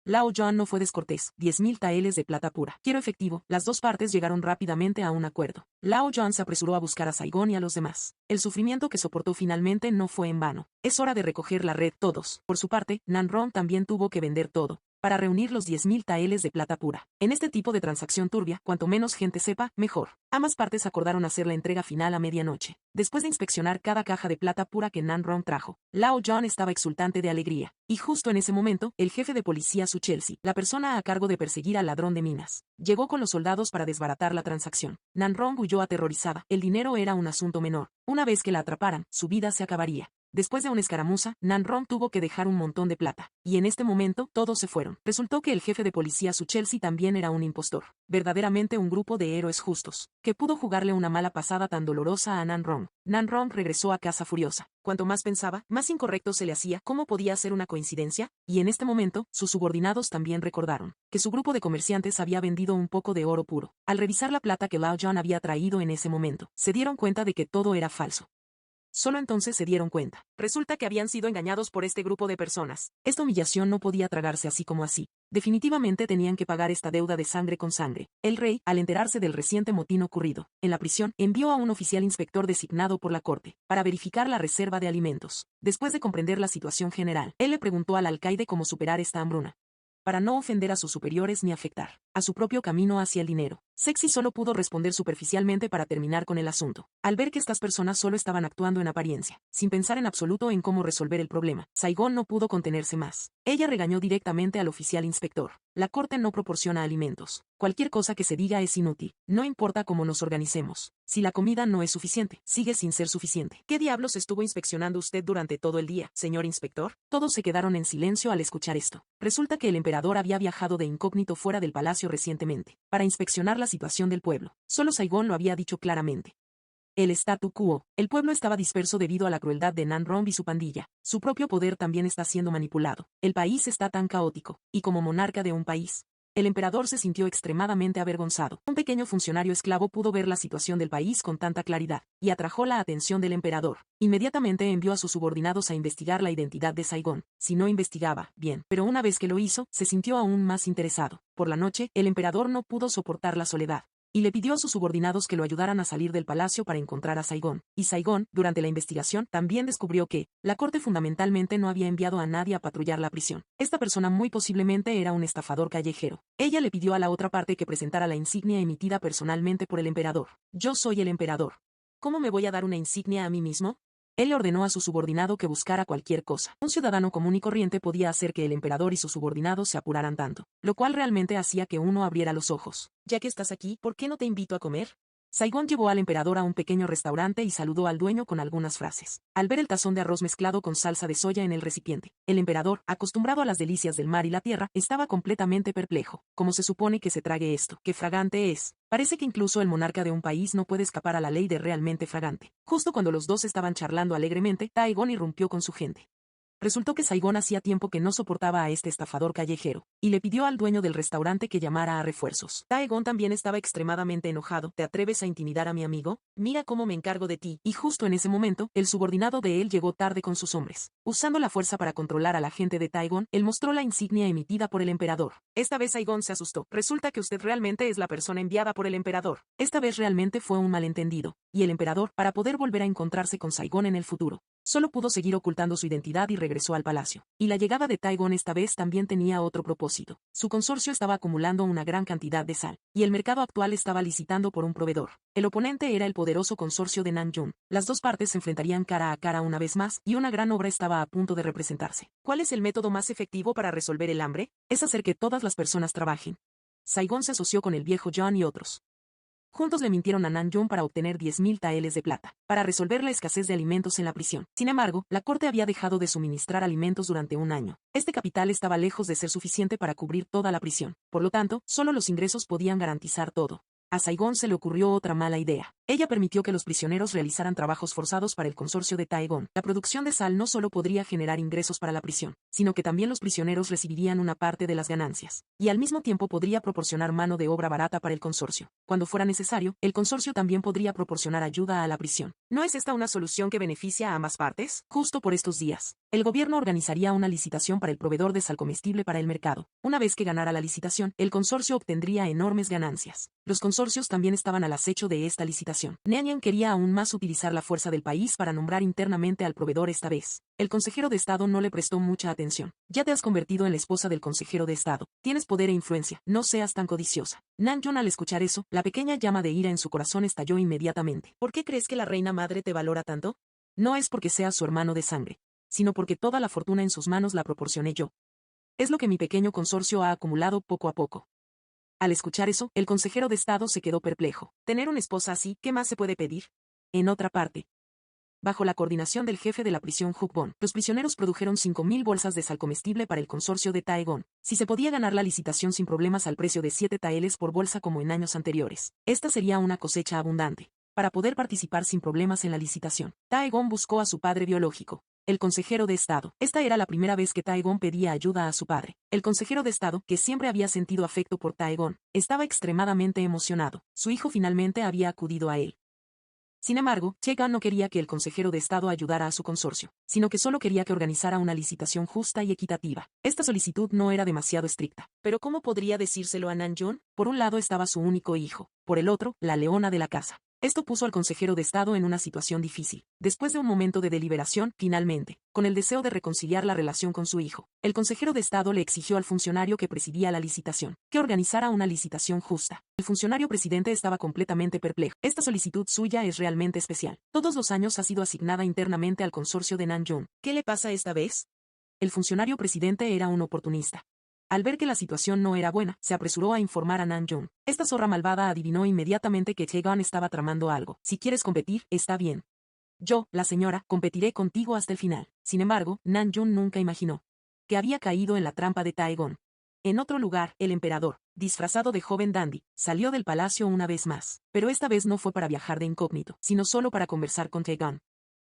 Lao John no fue descortés, 10.000 taeles de plata pura. Quiero efectivo. Las dos partes llegaron rápidamente a un acuerdo. Lao John se apresuró a buscar a Saigon y a los demás. El sufrimiento que soportó finalmente no fue en vano. Es hora de recoger la red todos. Por su parte, Nanron también tuvo que vender todo, para reunir los 10.000 taeles de plata pura. En este tipo de transacción turbia, cuanto menos gente sepa, mejor. Ambas partes acordaron hacer la entrega final a medianoche. Después de inspeccionar cada caja de plata pura que Nanron trajo, Lao John estaba exultante de alegría. Y justo en ese momento, el jefe de policía Su Chelsea, la persona a cargo de perseguir al ladrón de minas, llegó con los soldados para desbaratar la transacción. Nanron huyó aterrorizada. El dinero era un asunto menor. Una vez que la atraparan, su vida se acabaría. Después de una escaramuza, Nanron tuvo que dejar un montón de plata, y en este momento todos se fueron. Resultó que el jefe de policía Su Chelsea también era un impostor, verdaderamente un grupo de héroes justos, que pudo jugarle una mala pasada tan dolorosa a Nanron. Nanron regresó a casa furiosa. Cuanto más pensaba, más incorrecto se le hacía. ¿Cómo podía ser una coincidencia? Y en este momento, sus subordinados también recordaron que su grupo de comerciantes había vendido un poco de oro puro. Al revisar la plata que Lao John había traído en ese momento, se dieron cuenta de que todo era falso. Solo entonces se dieron cuenta. Resulta que habían sido engañados por este grupo de personas. Esta humillación no podía tragarse así como así. Definitivamente tenían que pagar esta deuda de sangre con sangre. El rey, al enterarse del reciente motín ocurrido en la prisión, envió a un oficial inspector designado por la corte para verificar la reserva de alimentos. Después de comprender la situación general, él le preguntó al alcaide cómo superar esta hambruna, para no ofender a sus superiores ni afectar a su propio camino hacia el dinero. Sexy solo pudo responder superficialmente para terminar con el asunto. Al ver que estas personas solo estaban actuando en apariencia, sin pensar en absoluto en cómo resolver el problema, Saigon no pudo contenerse más. Ella regañó directamente al oficial inspector. La corte no proporciona alimentos. Cualquier cosa que se diga es inútil. No importa cómo nos organicemos. Si la comida no es suficiente, sigue sin ser suficiente. ¿Qué diablos estuvo inspeccionando usted durante todo el día, señor inspector? Todos se quedaron en silencio al escuchar esto. Resulta que el emperador había viajado de incógnito fuera del palacio recientemente, para inspeccionar la situación del pueblo. Solo Saigon lo había dicho claramente. El statu quo. El pueblo estaba disperso debido a la crueldad de Nanron y su pandilla. Su propio poder también está siendo manipulado. El país está tan caótico, y como monarca de un país, el emperador se sintió extremadamente avergonzado. Un pequeño funcionario esclavo pudo ver la situación del país con tanta claridad, y atrajo la atención del emperador. Inmediatamente envió a sus subordinados a investigar la identidad de Saigon. Si no investigaba, bien, pero una vez que lo hizo, se sintió aún más interesado. Por la noche, el emperador no pudo soportar la soledad. y le pidió a sus subordinados que lo ayudaran a salir del palacio para encontrar a Saigón. Y Saigón, durante la investigación, también descubrió que la corte fundamentalmente no había enviado a nadie a patrullar la prisión. Esta persona muy posiblemente era un estafador callejero. Ella le pidió a la otra parte que presentara la insignia emitida personalmente por el emperador. Yo soy el emperador. ¿Cómo me voy a dar una insignia a mí mismo? Él le ordenó a su subordinado que buscara cualquier cosa. Un ciudadano común y corriente podía hacer que el emperador y sus subordinados se apuraran tanto, lo cual realmente hacía que uno abriera los ojos. Ya que estás aquí, ¿por qué no te invito a comer? Saigón llevó al emperador a un pequeño restaurante y saludó al dueño con algunas frases. Al ver el tazón de arroz mezclado con salsa de soya en el recipiente, el emperador, acostumbrado a las delicias del mar y la tierra, estaba completamente perplejo. ¿Cómo se supone que se trague esto? ¡Qué fragante es! Parece que incluso el monarca de un país no puede escapar a la ley de realmente fragante. Justo cuando los dos estaban charlando alegremente, Taegón irrumpió con su gente. Resultó que Saigón hacía tiempo que no soportaba a este estafador callejero, y le pidió al dueño del restaurante que llamara a refuerzos. Taegón también estaba extremadamente enojado. ¿Te atreves a intimidar a mi amigo? Mira cómo me encargo de ti. Y justo en ese momento, el subordinado de él llegó tarde con sus hombres. Usando la fuerza para controlar a la gente de Taegón, él mostró la insignia emitida por el emperador. Esta vez Saigón se asustó. Resulta que usted realmente es la persona enviada por el emperador. Esta vez realmente fue un malentendido, y el emperador, para poder volver a encontrarse con Saigón en el futuro, solo pudo seguir ocultando su identidad y regresó al palacio. Y la llegada de Taegón esta vez también tenía otro propósito. Su consorcio estaba acumulando una gran cantidad de sal, y el mercado actual estaba licitando por un proveedor. El oponente era el poderoso consorcio de Namjoon. Las dos partes se enfrentarían cara a cara una vez más, y una gran obra estaba a punto de representarse. ¿Cuál es el método más efectivo para resolver el hambre? Es hacer que todas las personas trabajen. Saigón se asoció con el viejo John y otros. Juntos le mintieron a Namjoon para obtener 10.000 taeles de plata, para resolver la escasez de alimentos en la prisión. Sin embargo, la corte había dejado de suministrar alimentos durante un año. Este capital estaba lejos de ser suficiente para cubrir toda la prisión. Por lo tanto, solo los ingresos podían garantizar todo. A Saigón se le ocurrió otra mala idea. Ella permitió que los prisioneros realizaran trabajos forzados para el consorcio de Taegón. La producción de sal no solo podría generar ingresos para la prisión, sino que también los prisioneros recibirían una parte de las ganancias, y al mismo tiempo podría proporcionar mano de obra barata para el consorcio. Cuando fuera necesario, el consorcio también podría proporcionar ayuda a la prisión. ¿No es esta una solución que beneficia a ambas partes? Justo por estos días, el gobierno organizaría una licitación para el proveedor de sal comestible para el mercado. Una vez que ganara la licitación, el consorcio obtendría enormes ganancias. Los consorcios también estaban al acecho de esta licitación. Nanyang quería aún más utilizar la fuerza del país para nombrar internamente al proveedor esta vez. El consejero de Estado no le prestó mucha atención. Ya te has convertido en la esposa del consejero de Estado. Tienes poder e influencia. No seas tan codiciosa. Namjoon, al escuchar eso, la pequeña llama de ira en su corazón estalló inmediatamente. ¿Por qué crees que la reina madre te valora tanto? No es porque seas su hermano de sangre, sino porque toda la fortuna en sus manos la proporcioné yo. Es lo que mi pequeño consorcio ha acumulado poco a poco. Al escuchar eso, el consejero de Estado se quedó perplejo. Tener una esposa así, ¿qué más se puede pedir? En otra parte, bajo la coordinación del jefe de la prisión Hukbon, los prisioneros produjeron 5.000 bolsas de sal comestible para el consorcio de Taegón. Si se podía ganar la licitación sin problemas al precio de 7 taeles por bolsa como en años anteriores, esta sería una cosecha abundante. Para poder participar sin problemas en la licitación, Taegón buscó a su padre biológico, el consejero de Estado. Esta era la primera vez que Taegón pedía ayuda a su padre. El consejero de Estado, que siempre había sentido afecto por Taegón, estaba extremadamente emocionado. Su hijo finalmente había acudido a él. Sin embargo, Chegan no quería que el consejero de Estado ayudara a su consorcio, sino que solo quería que organizara una licitación justa y equitativa. Esta solicitud no era demasiado estricta. ¿Pero cómo podría decírselo a Namjoon? Por un lado estaba su único hijo, por el otro, la leona de la casa. Esto puso al consejero de Estado en una situación difícil. Después de un momento de deliberación, finalmente, con el deseo de reconciliar la relación con su hijo, el consejero de Estado le exigió al funcionario que presidía la licitación, que organizara una licitación justa. El funcionario presidente estaba completamente perplejo. Esta solicitud suya es realmente especial. Todos los años ha sido asignada internamente al consorcio de Namjoon. ¿Qué le pasa esta vez? El funcionario presidente era un oportunista. Al ver que la situación no era buena, se apresuró a informar a Namjoon. Esta zorra malvada adivinó inmediatamente que Chegan estaba tramando algo. Si quieres competir, está bien. Yo, la señora, competiré contigo hasta el final. Sin embargo, Namjoon nunca imaginó que había caído en la trampa de Taegón. En otro lugar, el emperador, disfrazado de joven dandy, salió del palacio una vez más. Pero esta vez no fue para viajar de incógnito, sino solo para conversar con Taegón.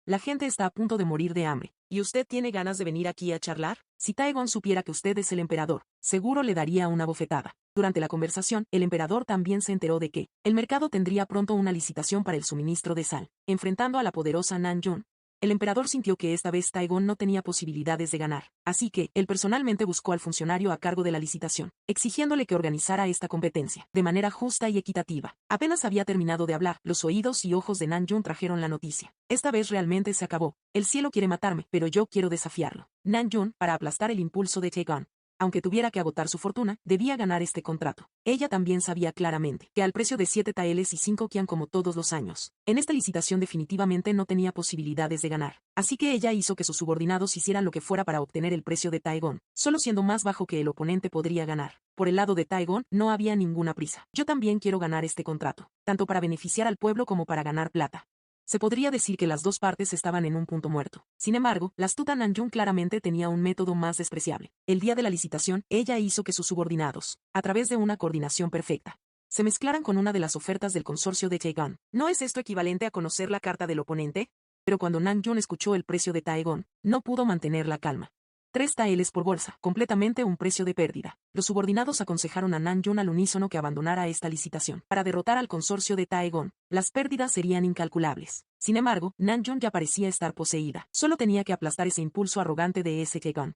La gente está a punto de morir de hambre. ¿Y usted tiene ganas de venir aquí a charlar? Si Taegón supiera que usted es el emperador, seguro le daría una bofetada. Durante la conversación, el emperador también se enteró de que el mercado tendría pronto una licitación para el suministro de sal. Enfrentando a la poderosa Namjoon, El emperador sintió que esta vez Taegon no tenía posibilidades de ganar, así que, él personalmente buscó al funcionario a cargo de la licitación, exigiéndole que organizara esta competencia, de manera justa y equitativa. Apenas había terminado de hablar, los oídos y ojos de Namjoon trajeron la noticia. Esta vez realmente se acabó. El cielo quiere matarme, pero yo quiero desafiarlo. Namjoon, para aplastar el impulso de Taegon. Aunque tuviera que agotar su fortuna, debía ganar este contrato. Ella también sabía claramente que al precio de 7 taeles y 5 kian como todos los años, en esta licitación definitivamente no tenía posibilidades de ganar. Así que ella hizo que sus subordinados hicieran lo que fuera para obtener el precio de Taegon. Solo siendo más bajo que el oponente podría ganar. Por el lado de Taegon, no había ninguna prisa. Yo también quiero ganar este contrato, tanto para beneficiar al pueblo como para ganar plata. Se podría decir que las dos partes estaban en un punto muerto. Sin embargo, la astuta Namjoon claramente tenía un método más despreciable. El día de la licitación, ella hizo que sus subordinados, a través de una coordinación perfecta, se mezclaran con una de las ofertas del consorcio de Taegon. ¿No es esto equivalente a conocer la carta del oponente? Pero cuando Namjoon escuchó el precio de Taegon, no pudo mantener la calma. 3 taeles por bolsa, completamente un precio de pérdida. Los subordinados aconsejaron a Namjoon al unísono que abandonara esta licitación. Para derrotar al consorcio de Taegon, las pérdidas serían incalculables. Sin embargo, Namjoon ya parecía estar poseída. Solo tenía que aplastar ese impulso arrogante de ese Taegon.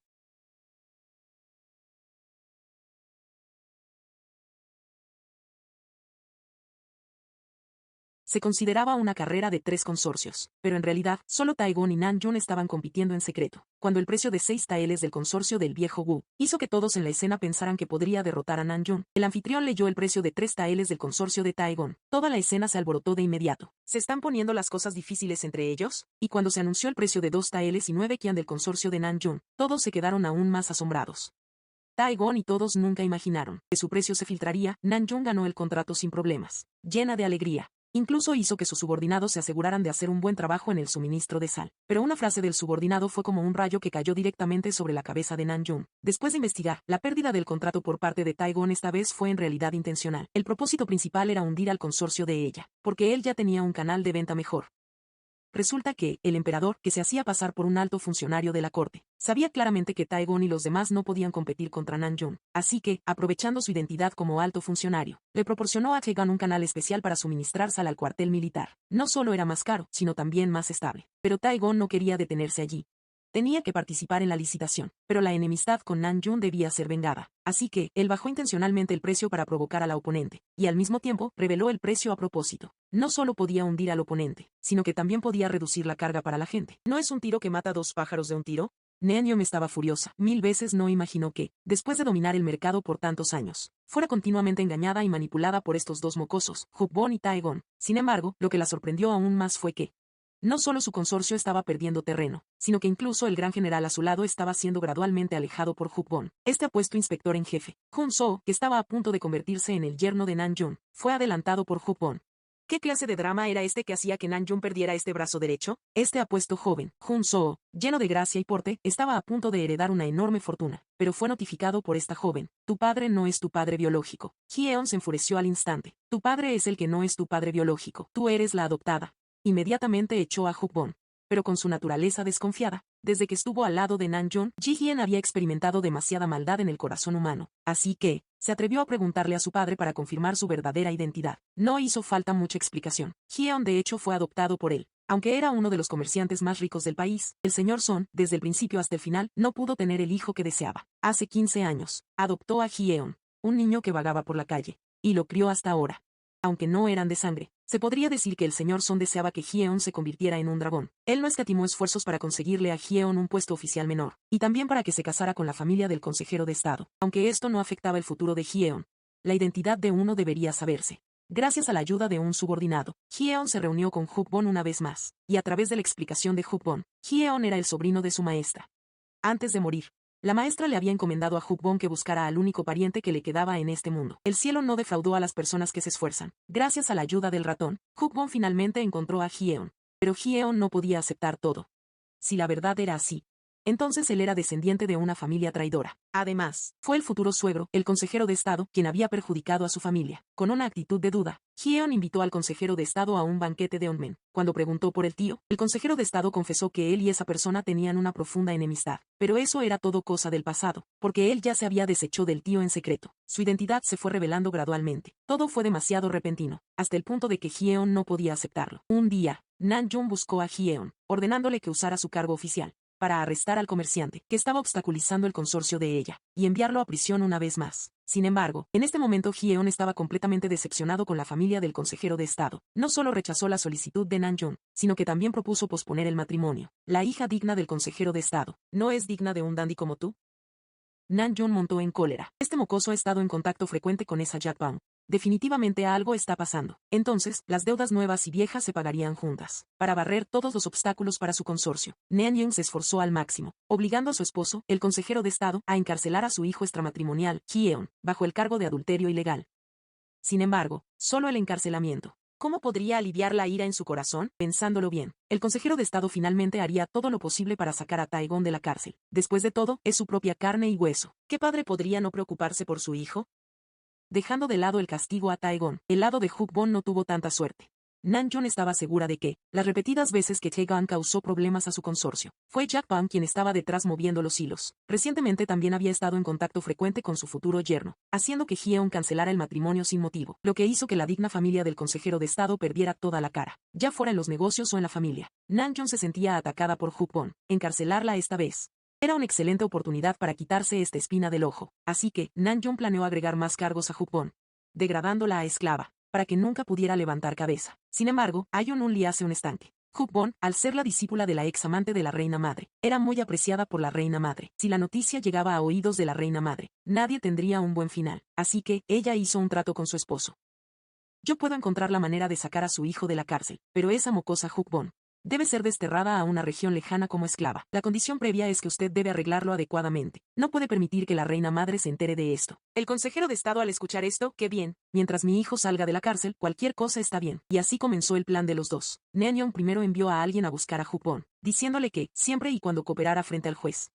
Se consideraba una carrera de 3 consorcios, pero en realidad, solo Taegon y Namjoon estaban compitiendo en secreto. Cuando el precio de 6 taeles del consorcio del viejo Wu hizo que todos en la escena pensaran que podría derrotar a Namjoon, el anfitrión leyó el precio de 3 taeles del consorcio de Taegon. Toda la escena se alborotó de inmediato. ¿Se están poniendo las cosas difíciles entre ellos? Y cuando se anunció el precio de 2 taeles y 9 kian del consorcio de Namjoon, todos se quedaron aún más asombrados. Taegon y todos nunca imaginaron que su precio se filtraría. Namjoon ganó el contrato sin problemas, llena de alegría. Incluso hizo que sus subordinados se aseguraran de hacer un buen trabajo en el suministro de sal. Pero una frase del subordinado fue como un rayo que cayó directamente sobre la cabeza de Namjoon. Después de investigar, la pérdida del contrato por parte de Taegon esta vez fue en realidad intencional. El propósito principal era hundir al consorcio de ella, porque él ya tenía un canal de venta mejor. Resulta que, el emperador, que se hacía pasar por un alto funcionario de la corte, sabía claramente que Taegon y los demás no podían competir contra Namjoon, así que, aprovechando su identidad como alto funcionario, le proporcionó a Taegon un canal especial para suministrar sal al cuartel militar. No solo era más caro, sino también más estable. Pero Taegon no quería detenerse allí. Tenía que participar en la licitación, pero la enemistad con Namjoon debía ser vengada, así que, él bajó intencionalmente el precio para provocar a la oponente, y al mismo tiempo, reveló el precio a propósito. No solo podía hundir al oponente, sino que también podía reducir la carga para la gente. ¿No es un tiro que mata 2 pájaros de un tiro? Namjoon estaba furiosa. 1000 veces no imaginó que, después de dominar el mercado por tantos años, fuera continuamente engañada y manipulada por estos dos mocosos, Hukbon y Taegon. Sin embargo, lo que la sorprendió aún más fue que, no solo su consorcio estaba perdiendo terreno, sino que incluso el gran general a su lado estaba siendo gradualmente alejado por Hukbon. Este apuesto inspector en jefe, Hun So, que estaba a punto de convertirse en el yerno de Namjoon, fue adelantado por Hukbon. ¿Qué clase de drama era este que hacía que Namjoon perdiera este brazo derecho? Este apuesto joven, Hun So, lleno de gracia y porte, estaba a punto de heredar una enorme fortuna, pero fue notificado por esta joven. Tu padre no es tu padre biológico. Hyeon se enfureció al instante. Tu padre es el que no es tu padre biológico. Tú eres la adoptada. Inmediatamente echó a Hukbon. Pero con su naturaleza desconfiada, desde que estuvo al lado de Namjoon, Ji-hyen había experimentado demasiada maldad en el corazón humano, así que, se atrevió a preguntarle a su padre para confirmar su verdadera identidad. No hizo falta mucha explicación. Hyeon de hecho fue adoptado por él. Aunque era uno de los comerciantes más ricos del país, el señor Son, desde el principio hasta el final, no pudo tener el hijo que deseaba. Hace 15 años, adoptó a Hyeon, un niño que vagaba por la calle, y lo crió hasta ahora. Aunque no eran de sangre, se podría decir que el señor Son deseaba que Hyeon se convirtiera en un dragón. Él no escatimó esfuerzos para conseguirle a Hyeon un puesto oficial menor, y también para que se casara con la familia del consejero de Estado. Aunque esto no afectaba el futuro de Hyeon, la identidad de uno debería saberse. Gracias a la ayuda de un subordinado, Hyeon se reunió con Hukbon una vez más, y a través de la explicación de Hukbon, Hyeon era el sobrino de su maestra. Antes de morir, la maestra le había encomendado a Hukbon que buscara al único pariente que le quedaba en este mundo. El cielo no defraudó a las personas que se esfuerzan. Gracias a la ayuda del ratón, Hukbon finalmente encontró a Hyeon. Pero Hyeon no podía aceptar todo. Si la verdad era así, Entonces él era descendiente de una familia traidora. Además, fue el futuro suegro, el consejero de Estado, quien había perjudicado a su familia. Con una actitud de duda, Hyeon invitó al consejero de Estado a un banquete de Onmen. Cuando preguntó por el tío, el consejero de Estado confesó que él y esa persona tenían una profunda enemistad. Pero eso era todo cosa del pasado, porque él ya se había deshecho del tío en secreto. Su identidad se fue revelando gradualmente. Todo fue demasiado repentino, hasta el punto de que Hyeon no podía aceptarlo. Un día, Namjoon buscó a Hyeon, ordenándole que usara su cargo oficial para arrestar al comerciante, que estaba obstaculizando el consorcio de ella, y enviarlo a prisión una vez más. Sin embargo, en este momento Hyeon estaba completamente decepcionado con la familia del consejero de Estado. No solo rechazó la solicitud de Namjoon, sino que también propuso posponer el matrimonio. La hija digna del consejero de Estado, ¿no es digna de un dandy como tú? Namjoon montó en cólera. Este mocoso ha estado en contacto frecuente con esa Jack Bang. Definitivamente algo está pasando. Entonces, las deudas nuevas y viejas se pagarían juntas. Para barrer todos los obstáculos para su consorcio, Namjoon se esforzó al máximo, obligando a su esposo, el consejero de Estado, a encarcelar a su hijo extramatrimonial, Hyeon, bajo el cargo de adulterio ilegal. Sin embargo, solo el encarcelamiento. ¿Cómo podría aliviar la ira en su corazón? Pensándolo bien, el consejero de Estado finalmente haría todo lo posible para sacar a Taegon de la cárcel. Después de todo, es su propia carne y hueso. ¿Qué padre podría no preocuparse por su hijo? Dejando de lado el castigo a Taegon, el lado de Hukbon no tuvo tanta suerte. Namjoon estaba segura de que, las repetidas veces que Taegon causó problemas a su consorcio, fue Jack Bang quien estaba detrás moviendo los hilos. Recientemente también había estado en contacto frecuente con su futuro yerno, haciendo que Hyeon cancelara el matrimonio sin motivo, lo que hizo que la digna familia del consejero de Estado perdiera toda la cara, ya fuera en los negocios o en la familia. Namjoon se sentía atacada por Hukbon. Encarcelarla esta vez era una excelente oportunidad para quitarse esta espina del ojo, así que Namjoon planeó agregar más cargos a Hukbon, degradándola a esclava, para que nunca pudiera levantar cabeza. Sin embargo, Ayon le hace un estanque. Hukbon, al ser la discípula de la ex amante de la reina madre, era muy apreciada por la reina madre. Si la noticia llegaba a oídos de la reina madre, nadie tendría un buen final, así que ella hizo un trato con su esposo. Yo puedo encontrar la manera de sacar a su hijo de la cárcel, pero esa mocosa Hukbon debe ser desterrada a una región lejana como esclava. La condición previa es que usted debe arreglarlo adecuadamente. No puede permitir que la reina madre se entere de esto. El consejero de Estado al escuchar esto, qué bien. Mientras mi hijo salga de la cárcel, cualquier cosa está bien. Y así comenzó el plan de los dos. Namjoon primero envió a alguien a buscar a Hukbon, diciéndole que, siempre y cuando cooperara frente al juez,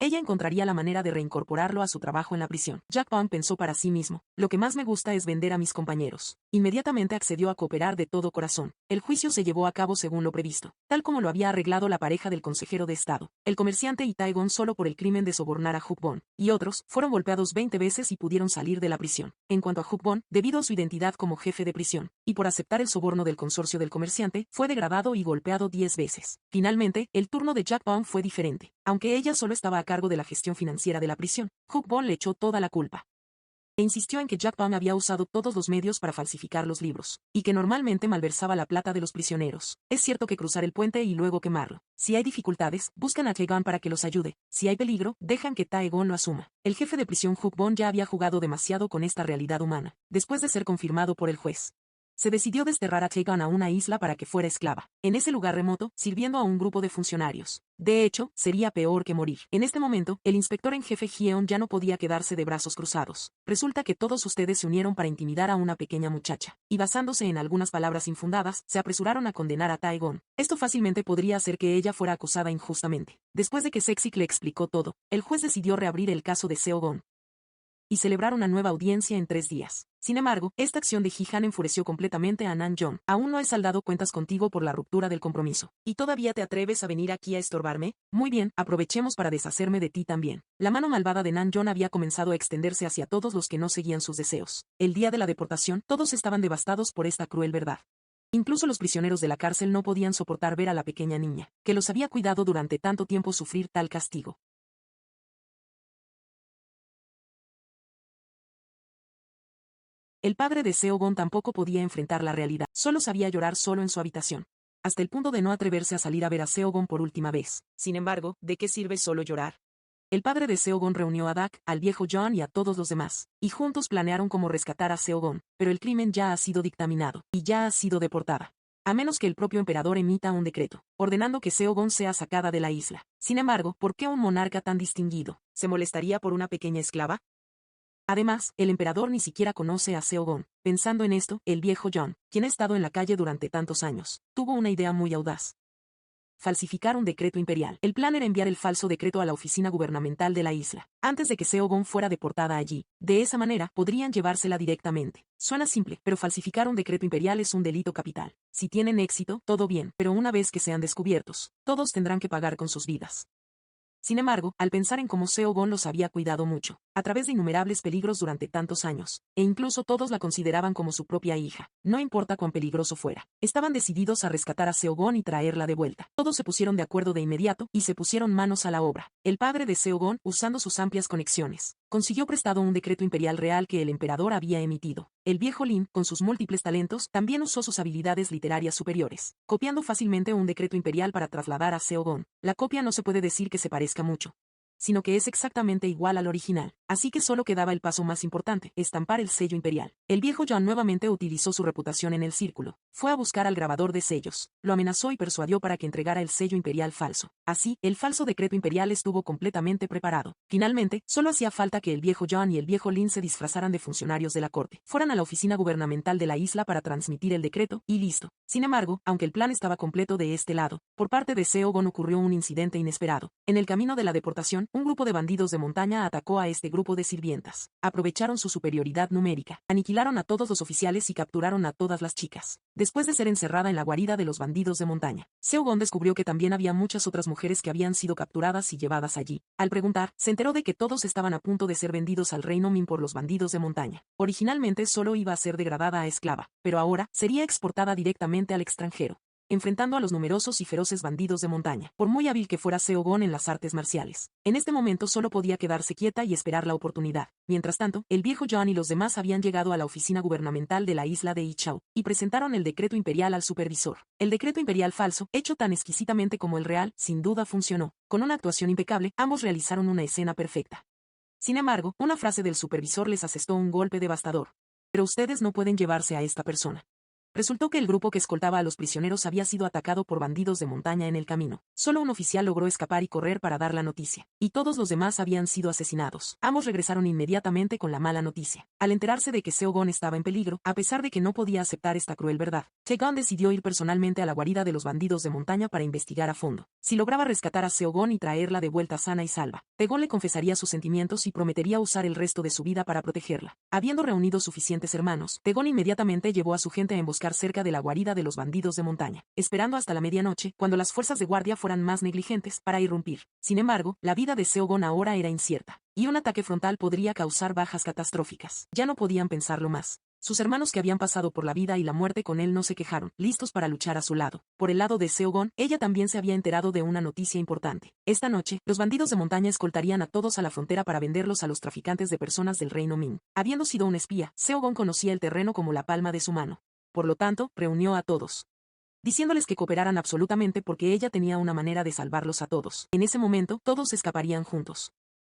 ella encontraría la manera de reincorporarlo a su trabajo en la prisión. Jack Bang pensó para sí mismo, lo que más me gusta es vender a mis compañeros. Inmediatamente accedió a cooperar de todo corazón. El juicio se llevó a cabo según lo previsto, tal como lo había arreglado la pareja del consejero de Estado. El comerciante y Taegon solo por el crimen de sobornar a Hukbon, y otros, fueron golpeados 20 veces y pudieron salir de la prisión. En cuanto a Hukbon, debido a su identidad como jefe de prisión, y por aceptar el soborno del consorcio del comerciante, fue degradado y golpeado 10 veces. Finalmente, el turno de Jack Bang fue diferente. Aunque ella solo estaba a cargo de la gestión financiera de la prisión, Hukbon le echó toda la culpa. E insistió en que Jack Bang había usado todos los medios para falsificar los libros, y que normalmente malversaba la plata de los prisioneros. Es cierto que cruzar el puente y luego quemarlo. Si hay dificultades, buscan a Taegon para que los ayude. Si hay peligro, dejan que Taegon lo asuma. El jefe de prisión Hukbon ya había jugado demasiado con esta realidad humana. Después de ser confirmado por el juez, se decidió desterrar a Taegon a una isla para que fuera esclava, en ese lugar remoto, sirviendo a un grupo de funcionarios. De hecho, sería peor que morir. En este momento, el inspector en jefe Hyeon ya no podía quedarse de brazos cruzados. Resulta que todos ustedes se unieron para intimidar a una pequeña muchacha, y basándose en algunas palabras infundadas, se apresuraron a condenar a Taegon. Esto fácilmente podría hacer que ella fuera acusada injustamente. Después de que Sexik le explicó todo, el juez decidió reabrir el caso de Seogon y celebrar una nueva audiencia en 3 días. Sin embargo, esta acción de Ji-han enfureció completamente a Namjoon. Aún no he saldado cuentas contigo por la ruptura del compromiso. ¿Y todavía te atreves a venir aquí a estorbarme? Muy bien, aprovechemos para deshacerme de ti también. La mano malvada de Namjoon había comenzado a extenderse hacia todos los que no seguían sus deseos. El día de la deportación, todos estaban devastados por esta cruel verdad. Incluso los prisioneros de la cárcel no podían soportar ver a la pequeña niña, que los había cuidado durante tanto tiempo, sufrir tal castigo. El padre de Seogon tampoco podía enfrentar la realidad, solo sabía llorar solo en su habitación, hasta el punto de no atreverse a salir a ver a Seogon por última vez. Sin embargo, ¿de qué sirve solo llorar? El padre de Seogon reunió a Dak, al viejo John y a todos los demás, y juntos planearon cómo rescatar a Seogon, pero el crimen ya ha sido dictaminado, y ya ha sido deportada. A menos que el propio emperador emita un decreto, ordenando que Seogon sea sacada de la isla. Sin embargo, ¿por qué un monarca tan distinguido se molestaría por una pequeña esclava? Además, el emperador ni siquiera conoce a Seo-gon. Pensando en esto, el viejo John, quien ha estado en la calle durante tantos años, tuvo una idea muy audaz. Falsificar un decreto imperial. El plan era enviar el falso decreto a la oficina gubernamental de la isla, antes de que Seo-gon fuera deportada allí. De esa manera, podrían llevársela directamente. Suena simple, pero falsificar un decreto imperial es un delito capital. Si tienen éxito, todo bien, pero una vez que sean descubiertos, todos tendrán que pagar con sus vidas. Sin embargo, al pensar en cómo Seo-gon los había cuidado mucho, a través de innumerables peligros durante tantos años, e incluso todos la consideraban como su propia hija, no importa cuán peligroso fuera, estaban decididos a rescatar a Seo-gon y traerla de vuelta. Todos se pusieron de acuerdo de inmediato y se pusieron manos a la obra. El padre de Seo-gon, usando sus amplias conexiones, consiguió prestado un decreto imperial real que el emperador había emitido. El viejo Lin, con sus múltiples talentos, también usó sus habilidades literarias superiores, copiando fácilmente un decreto imperial para trasladar a Seo-gon. La copia no se puede decir que se parezca mucho, sino que es exactamente igual al original, así que solo quedaba el paso más importante, estampar el sello imperial. El viejo John nuevamente utilizó su reputación en el círculo, fue a buscar al grabador de sellos, lo amenazó y persuadió para que entregara el sello imperial falso. Así, el falso decreto imperial estuvo completamente preparado. Finalmente, solo hacía falta que el viejo John y el viejo Lin se disfrazaran de funcionarios de la corte, fueran a la oficina gubernamental de la isla para transmitir el decreto, y listo. Sin embargo, aunque el plan estaba completo de este lado, por parte de Seo-gon ocurrió un incidente inesperado. En el camino de la deportación, un grupo de bandidos de montaña atacó a este grupo de sirvientas. Aprovecharon su superioridad numérica, aniquilaron a todos los oficiales y capturaron a todas las chicas. Después de ser encerrada en la guarida de los bandidos de montaña, Seo-gon descubrió que también había muchas otras mujeres que habían sido capturadas y llevadas allí. Al preguntar, se enteró de que todos estaban a punto de ser vendidos al reino Min por los bandidos de montaña. Originalmente solo iba a ser degradada a esclava, pero ahora sería exportada directamente al extranjero, enfrentando a los numerosos y feroces bandidos de montaña, por muy hábil que fuera Seo-gon en las artes marciales. En este momento solo podía quedarse quieta y esperar la oportunidad. Mientras tanto, el viejo John y los demás habían llegado a la oficina gubernamental de la isla de Ichao, y presentaron el decreto imperial al supervisor. El decreto imperial falso, hecho tan exquisitamente como el real, sin duda funcionó. Con una actuación impecable, ambos realizaron una escena perfecta. Sin embargo, una frase del supervisor les asestó un golpe devastador. Pero ustedes no pueden llevarse a esta persona. Resultó que el grupo que escoltaba a los prisioneros había sido atacado por bandidos de montaña en el camino. Solo un oficial logró escapar y correr para dar la noticia, y todos los demás habían sido asesinados. Ambos regresaron inmediatamente con la mala noticia. Al enterarse de que Seo-gon estaba en peligro, a pesar de que no podía aceptar esta cruel verdad, Tae-gon decidió ir personalmente a la guarida de los bandidos de montaña para investigar a fondo. Si lograba rescatar a Seo-gon y traerla de vuelta sana y salva, Tae-gon le confesaría sus sentimientos y prometería usar el resto de su vida para protegerla. Habiendo reunido suficientes hermanos, Tae-gon inmediatamente llevó a su gente a emboscar cerca de la guarida de los bandidos de montaña, esperando hasta la medianoche, cuando las fuerzas de guardia fueran más negligentes, para irrumpir. Sin embargo, la vida de Seo-gon ahora era incierta, y un ataque frontal podría causar bajas catastróficas. Ya no podían pensarlo más. Sus hermanos que habían pasado por la vida y la muerte con él no se quejaron, listos para luchar a su lado. Por el lado de Seo-gon, ella también se había enterado de una noticia importante. Esta noche, los bandidos de montaña escoltarían a todos a la frontera para venderlos a los traficantes de personas del reino Min. Habiendo sido un espía, Seo-gon conocía el terreno como la palma de su mano. Por lo tanto, reunió a todos, diciéndoles que cooperaran absolutamente porque ella tenía una manera de salvarlos a todos. En ese momento, todos escaparían juntos.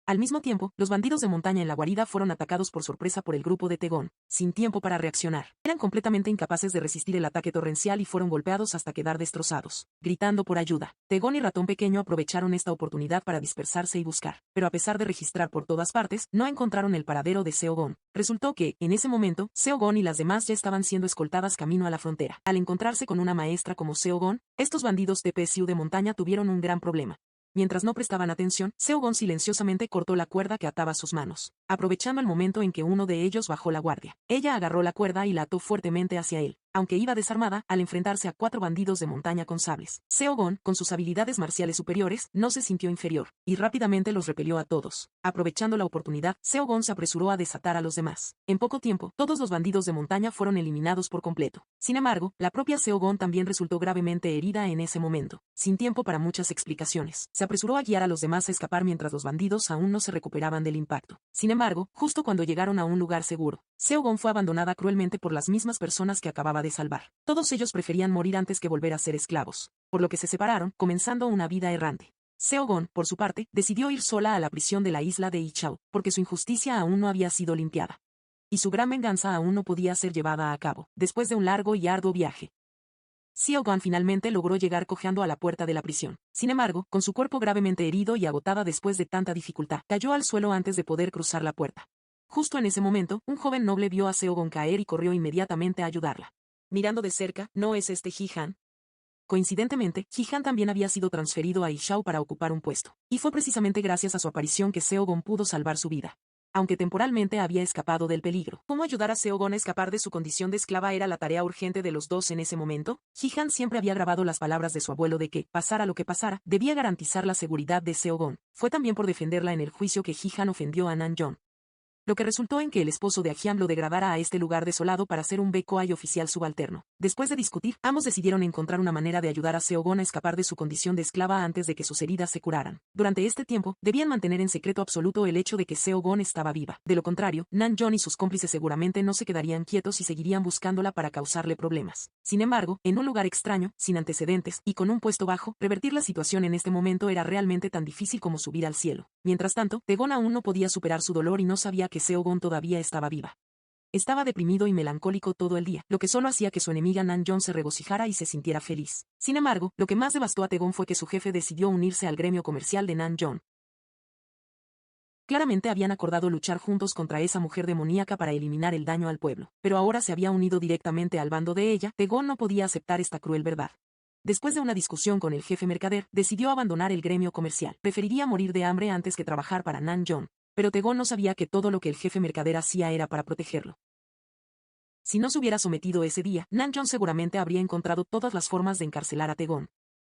Al mismo tiempo, los bandidos de montaña en la guarida fueron atacados por sorpresa por el grupo de Tae-gon, sin tiempo para reaccionar. Eran completamente incapaces de resistir el ataque torrencial y fueron golpeados hasta quedar destrozados, gritando por ayuda. Tae-gon y Ratón Pequeño aprovecharon esta oportunidad para dispersarse y buscar, pero a pesar de registrar por todas partes, no encontraron el paradero de Seo-gon. Resultó que, en ese momento, Seo-gon y las demás ya estaban siendo escoltadas camino a la frontera. Al encontrarse con una maestra como Seo-gon, estos bandidos de PSU de montaña tuvieron un gran problema. Mientras no prestaban atención, Seo-gon silenciosamente cortó la cuerda que ataba sus manos, aprovechando el momento en que uno de ellos bajó la guardia. Ella agarró la cuerda y la ató fuertemente hacia él, aunque iba desarmada, al enfrentarse a 4 bandidos de montaña con sables. Seo-gon, con sus habilidades marciales superiores, no se sintió inferior, y rápidamente los repelió a todos. Aprovechando la oportunidad, Seo-gon se apresuró a desatar a los demás. En poco tiempo, todos los bandidos de montaña fueron eliminados por completo. Sin embargo, la propia Seo-gon también resultó gravemente herida en ese momento. Sin tiempo para muchas explicaciones, se apresuró a guiar a los demás a escapar mientras los bandidos aún no se recuperaban del impacto. Sin embargo, justo cuando llegaron a un lugar seguro, Seo-gon fue abandonada cruelmente por las mismas personas que acababa de salvar. Todos ellos preferían morir antes que volver a ser esclavos, por lo que se separaron, comenzando una vida errante. Seo-gon, por su parte, decidió ir sola a la prisión de la isla de Ichao, porque su injusticia aún no había sido limpiada, y su gran venganza aún no podía ser llevada a cabo, después de un largo y arduo viaje. Seo-gon finalmente logró llegar cojeando a la puerta de la prisión. Sin embargo, con su cuerpo gravemente herido y agotada después de tanta dificultad, cayó al suelo antes de poder cruzar la puerta. Justo en ese momento, un joven noble vio a Seogon caer y corrió inmediatamente a ayudarla. Mirando de cerca, ¿no es este Ji-han? Coincidentemente, Ji-han también había sido transferido a Ishao para ocupar un puesto, y fue precisamente gracias a su aparición que Seogon pudo salvar su vida. Aunque temporalmente había escapado del peligro. ¿Cómo ayudar a Seogon a escapar de su condición de esclava era la tarea urgente de los dos en ese momento? Ji-han siempre había grabado las palabras de su abuelo de que, pasara lo que pasara, debía garantizar la seguridad de Seogon. Fue también por defenderla en el juicio que Ji-han ofendió a Namjoon, lo que resultó en que el esposo de Ahiam lo degradara a este lugar desolado para ser un Baekoi oficial subalterno. Después de discutir, ambos decidieron encontrar una manera de ayudar a Seogon a escapar de su condición de esclava antes de que sus heridas se curaran. Durante este tiempo, debían mantener en secreto absoluto el hecho de que Seogon estaba viva. De lo contrario, Namjoon y sus cómplices seguramente no se quedarían quietos y seguirían buscándola para causarle problemas. Sin embargo, en un lugar extraño, sin antecedentes, y con un puesto bajo, revertir la situación en este momento era realmente tan difícil como subir al cielo. Mientras tanto, Daegon aún no podía superar su dolor y no sabía que Seogon todavía estaba viva. Estaba deprimido y melancólico todo el día, lo que solo hacía que su enemiga Namjoon se regocijara y se sintiera feliz. Sin embargo, lo que más devastó a Daegon fue que su jefe decidió unirse al gremio comercial de Namjoon. Claramente habían acordado luchar juntos contra esa mujer demoníaca para eliminar el daño al pueblo, pero ahora se había unido directamente al bando de ella. Daegon no podía aceptar esta cruel verdad. Después de una discusión con el jefe mercader, decidió abandonar el gremio comercial. Preferiría morir de hambre antes que trabajar para Namjoon. Pero Daegon no sabía que todo lo que el jefe mercader hacía era para protegerlo. Si no se hubiera sometido ese día, Namjoon seguramente habría encontrado todas las formas de encarcelar a Daegon.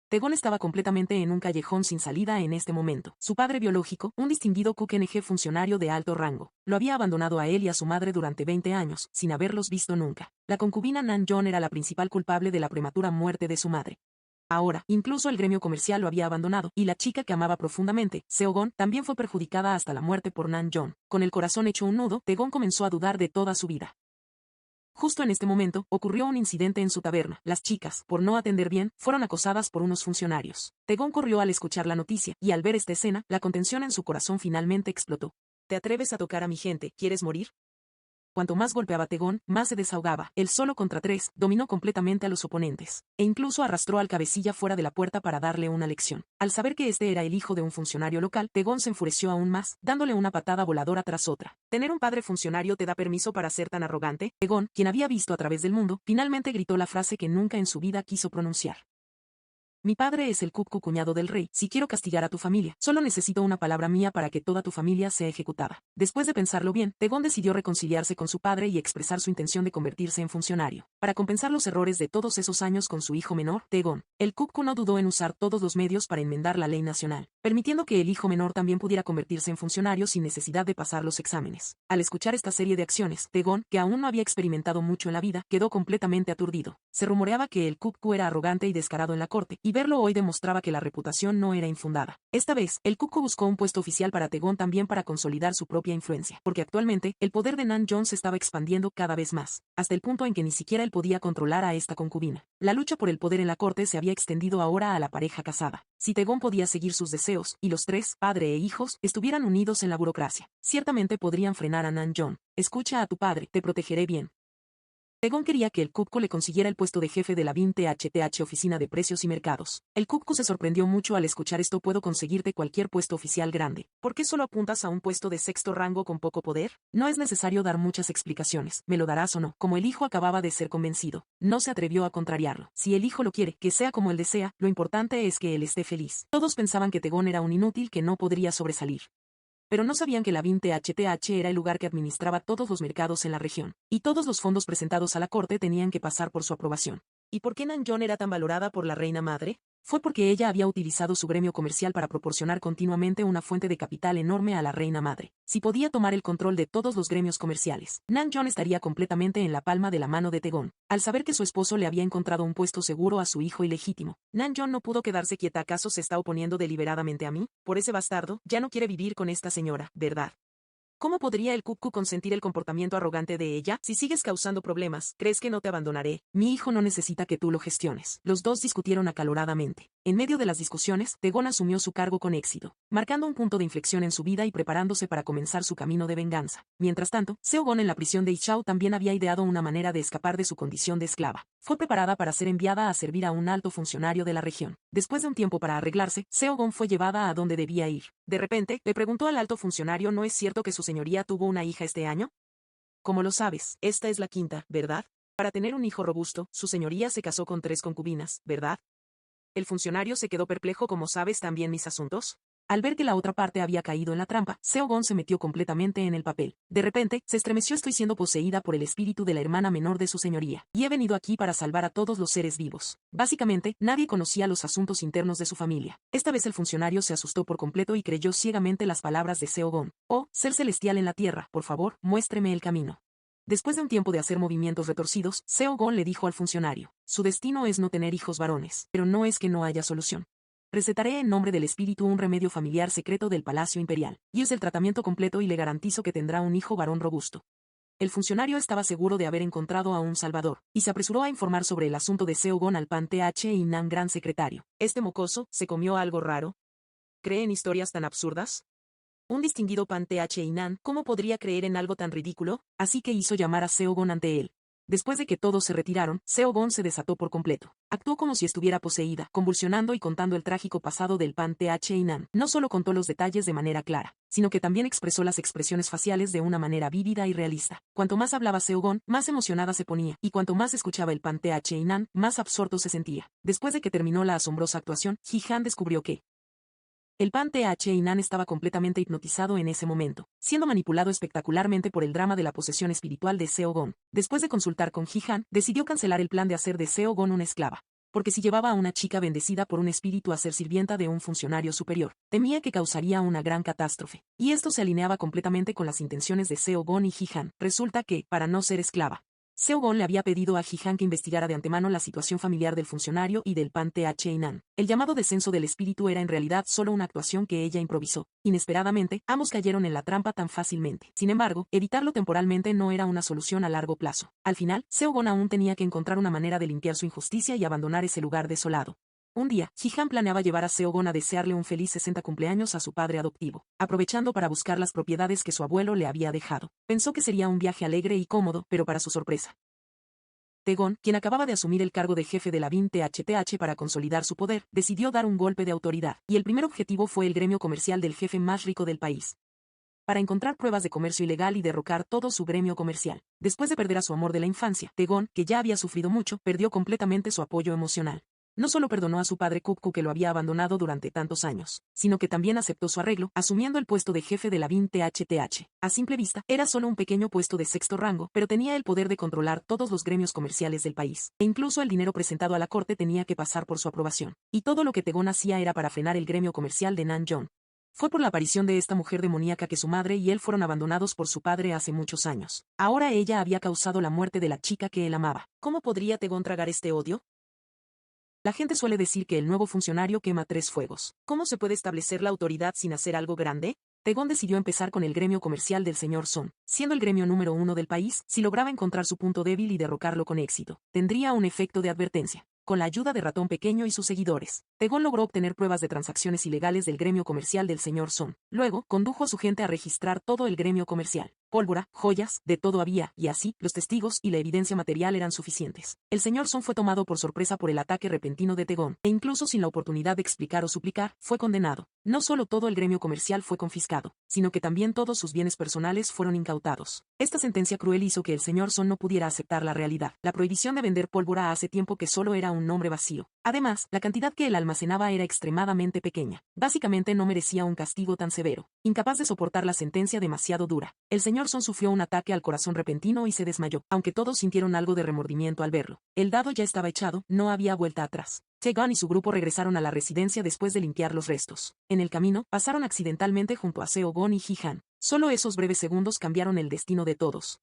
Daegon estaba completamente en un callejón sin salida en este momento. Su padre biológico, un distinguido KNG funcionario de alto rango, lo había abandonado a él y a su madre durante 20 años, sin haberlos visto nunca. La concubina Namjoon era la principal culpable de la prematura muerte de su madre. Ahora, incluso el gremio comercial lo había abandonado, y la chica que amaba profundamente, Seogon, también fue perjudicada hasta la muerte por Namjoon. Con el corazón hecho un nudo, Daegon comenzó a dudar de toda su vida. Justo en este momento, ocurrió un incidente en su taberna. Las chicas, por no atender bien, fueron acosadas por unos funcionarios. Daegon corrió al escuchar la noticia, y al ver esta escena, la contención en su corazón finalmente explotó. ¿Te atreves a tocar a mi gente? ¿Quieres morir? Cuanto más golpeaba Daegon, más se desahogaba. Él solo contra 3, dominó completamente a los oponentes, e incluso arrastró al cabecilla fuera de la puerta para darle una lección. Al saber que este era el hijo de un funcionario local, Daegon se enfureció aún más, dándole una patada voladora tras otra. ¿Tener un padre funcionario te da permiso para ser tan arrogante? Daegon, quien había visto a través del mundo, finalmente gritó la frase que nunca en su vida quiso pronunciar. Mi padre es el Kukku cuñado del rey. Si quiero castigar a tu familia, solo necesito una palabra mía para que toda tu familia sea ejecutada. Después de pensarlo bien, Daegon decidió reconciliarse con su padre y expresar su intención de convertirse en funcionario. Para compensar los errores de todos esos años con su hijo menor, Daegon, el Kukku no dudó en usar todos los medios para enmendar la ley nacional, permitiendo que el hijo menor también pudiera convertirse en funcionario sin necesidad de pasar los exámenes. Al escuchar esta serie de acciones, Daegon, que aún no había experimentado mucho en la vida, quedó completamente aturdido. Se rumoreaba que el Kukku era arrogante y descarado en la corte, y verlo hoy demostraba que la reputación no era infundada. Esta vez, el Kukku buscó un puesto oficial para Daegon también para consolidar su propia influencia, porque actualmente, el poder de Namjoon se estaba expandiendo cada vez más, hasta el punto en que ni siquiera él podía controlar a esta concubina. La lucha por el poder en la corte se había extendido ahora a la pareja casada. Si Daegon podía seguir sus deseos, y los tres, padre e hijos, estuvieran unidos en la burocracia, ciertamente podrían frenar a Namjoon. Escucha a tu padre, te protegeré bien. Daegon quería que el Kukku le consiguiera el puesto de jefe de la BIM-THTH Oficina de Precios y Mercados. El Kukku se sorprendió mucho al escuchar esto. Puedo conseguirte cualquier puesto oficial grande. ¿Por qué solo apuntas a un puesto de sexto rango con poco poder? No es necesario dar muchas explicaciones. ¿Me lo darás o no? Como el hijo acababa de ser convencido, no se atrevió a contrariarlo. Si el hijo lo quiere, que sea como él desea, lo importante es que él esté feliz. Todos pensaban que Daegon era un inútil que no podría sobresalir. Pero no sabían que la BIM-THTH era el lugar que administraba todos los mercados en la región, y todos los fondos presentados a la corte tenían que pasar por su aprobación. ¿Y por qué Namjoon era tan valorada por la reina madre? Fue porque ella había utilizado su gremio comercial para proporcionar continuamente una fuente de capital enorme a la reina madre. Si podía tomar el control de todos los gremios comerciales, Namjoon estaría completamente en la palma de la mano de Daegon. Al saber que su esposo le había encontrado un puesto seguro a su hijo ilegítimo, Namjoon no pudo quedarse quieta. ¿Acaso se está oponiendo deliberadamente a mí? Por ese bastardo, ya no quiere vivir con esta señora, ¿verdad? ¿Cómo podría el Kukku consentir el comportamiento arrogante de ella? Si sigues causando problemas, ¿crees que no te abandonaré? Mi hijo no necesita que tú lo gestiones. Los dos discutieron acaloradamente. En medio de las discusiones, Daegon asumió su cargo con éxito, marcando un punto de inflexión en su vida y preparándose para comenzar su camino de venganza. Mientras tanto, Seogon en la prisión de Ishao también había ideado una manera de escapar de su condición de esclava. Fue preparada para ser enviada a servir a un alto funcionario de la región. Después de un tiempo para arreglarse, Seo-gon fue llevada a donde debía ir. De repente, le preguntó al alto funcionario: ¿no es cierto que su señoría tuvo una hija este año? Como lo sabes, esta es la quinta, ¿verdad? Para tener un hijo robusto, su señoría se casó con 3 concubinas, ¿verdad? El funcionario se quedó perplejo. ¿Cómo sabes también mis asuntos? Al ver que la otra parte había caído en la trampa, Seo-gon se metió completamente en el papel. De repente, se estremeció. Estoy siendo poseída por el espíritu de la hermana menor de su señoría, y he venido aquí para salvar a todos los seres vivos. Básicamente, nadie conocía los asuntos internos de su familia. Esta vez el funcionario se asustó por completo y creyó ciegamente las palabras de Seo-gon. Oh, ser celestial en la tierra, por favor, muéstreme el camino. Después de un tiempo de hacer movimientos retorcidos, Seo-gon le dijo al funcionario: su destino es no tener hijos varones, pero no es que no haya solución. Recetaré en nombre del espíritu un remedio familiar secreto del Palacio Imperial, y es el tratamiento completo y le garantizo que tendrá un hijo varón robusto. El funcionario estaba seguro de haber encontrado a un salvador, y se apresuró a informar sobre el asunto de Seo-gon al Pan Th-Nan gran secretario. ¿Este mocoso se comió algo raro? ¿Cree en historias tan absurdas? Un distinguido Pan Th-Nan, ¿cómo podría creer en algo tan ridículo? Así que hizo llamar a Seo-gon ante él. Después de que todos se retiraron, Seo-gon se desató por completo. Actuó como si estuviera poseída, convulsionando y contando el trágico pasado del Pan Th-Nan. No solo contó los detalles de manera clara, sino que también expresó las expresiones faciales de una manera vívida y realista. Cuanto más hablaba Seo-gon, más emocionada se ponía, y cuanto más escuchaba el Pan Th-Nan, más absorto se sentía. Después de que terminó la asombrosa actuación, Ji-han descubrió que el Pan Th-Nan estaba completamente hipnotizado en ese momento, siendo manipulado espectacularmente por el drama de la posesión espiritual de Seo-gon. Después de consultar con Ji-han, decidió cancelar el plan de hacer de Seo-gon una esclava, porque si llevaba a una chica bendecida por un espíritu a ser sirvienta de un funcionario superior, temía que causaría una gran catástrofe. Y esto se alineaba completamente con las intenciones de Seo-gon y Ji-han. Resulta que, para no ser esclava, Seo-gon le había pedido a Ji-han que investigara de antemano la situación familiar del funcionario y del Pan Th-Nan. El llamado descenso del espíritu era en realidad solo una actuación que ella improvisó. Inesperadamente, ambos cayeron en la trampa tan fácilmente. Sin embargo, evitarlo temporalmente no era una solución a largo plazo. Al final, Seo-gon aún tenía que encontrar una manera de limpiar su injusticia y abandonar ese lugar desolado. Un día, Ji-han planeaba llevar a Seo-gon a desearle un feliz 60 cumpleaños a su padre adoptivo, aprovechando para buscar las propiedades que su abuelo le había dejado. Pensó que sería un viaje alegre y cómodo, pero para su sorpresa, Tae-gon, quien acababa de asumir el cargo de jefe de la BIN THTH para consolidar su poder, decidió dar un golpe de autoridad, y el primer objetivo fue el gremio comercial del jefe más rico del país, para encontrar pruebas de comercio ilegal y derrocar todo su gremio comercial. Después de perder a su amor de la infancia, Tae-gon, que ya había sufrido mucho, perdió completamente su apoyo emocional. No solo perdonó a su padre Kuk-ku, que lo había abandonado durante tantos años, sino que también aceptó su arreglo, asumiendo el puesto de jefe de la BIN THTH. A simple vista, era solo un pequeño puesto de sexto rango, pero tenía el poder de controlar todos los gremios comerciales del país, e incluso el dinero presentado a la corte tenía que pasar por su aprobación. Y todo lo que Tae-gon hacía era para frenar el gremio comercial de Nanjong. Fue por la aparición de esta mujer demoníaca que su madre y él fueron abandonados por su padre hace muchos años. Ahora ella había causado la muerte de la chica que él amaba. ¿Cómo podría Tae-gon tragar este odio? La gente suele decir que el nuevo funcionario quema 3 fuegos. ¿Cómo se puede establecer la autoridad sin hacer algo grande? Tae-gon decidió empezar con el gremio comercial del señor Son, siendo el gremio número 1 del país. Si lograba encontrar su punto débil y derrocarlo con éxito, tendría un efecto de advertencia. Con la ayuda de Ratón Pequeño y sus seguidores, Tae-gon logró obtener pruebas de transacciones ilegales del gremio comercial del señor Son. Luego, condujo a su gente a registrar todo el gremio comercial. Pólvora, joyas, de todo había, y así, los testigos y la evidencia material eran suficientes. El señor Son fue tomado por sorpresa por el ataque repentino de Tae-gon, e incluso sin la oportunidad de explicar o suplicar, fue condenado. No solo todo el gremio comercial fue confiscado, sino que también todos sus bienes personales fueron incautados. Esta sentencia cruel hizo que el señor Son no pudiera aceptar la realidad. La prohibición de vender pólvora hace tiempo que solo era un nombre vacío. Además, la cantidad que él almacenaba era extremadamente pequeña. Básicamente no merecía un castigo tan severo. Incapaz de soportar la sentencia demasiado dura, el señor Son sufrió un ataque al corazón repentino y se desmayó, aunque todos sintieron algo de remordimiento al verlo. El dado ya estaba echado, no había vuelta atrás. Tae-gon y su grupo regresaron a la residencia después de limpiar los restos. En el camino, pasaron accidentalmente junto a Seo-gon y Ji-han. Solo esos breves segundos cambiaron el destino de todos.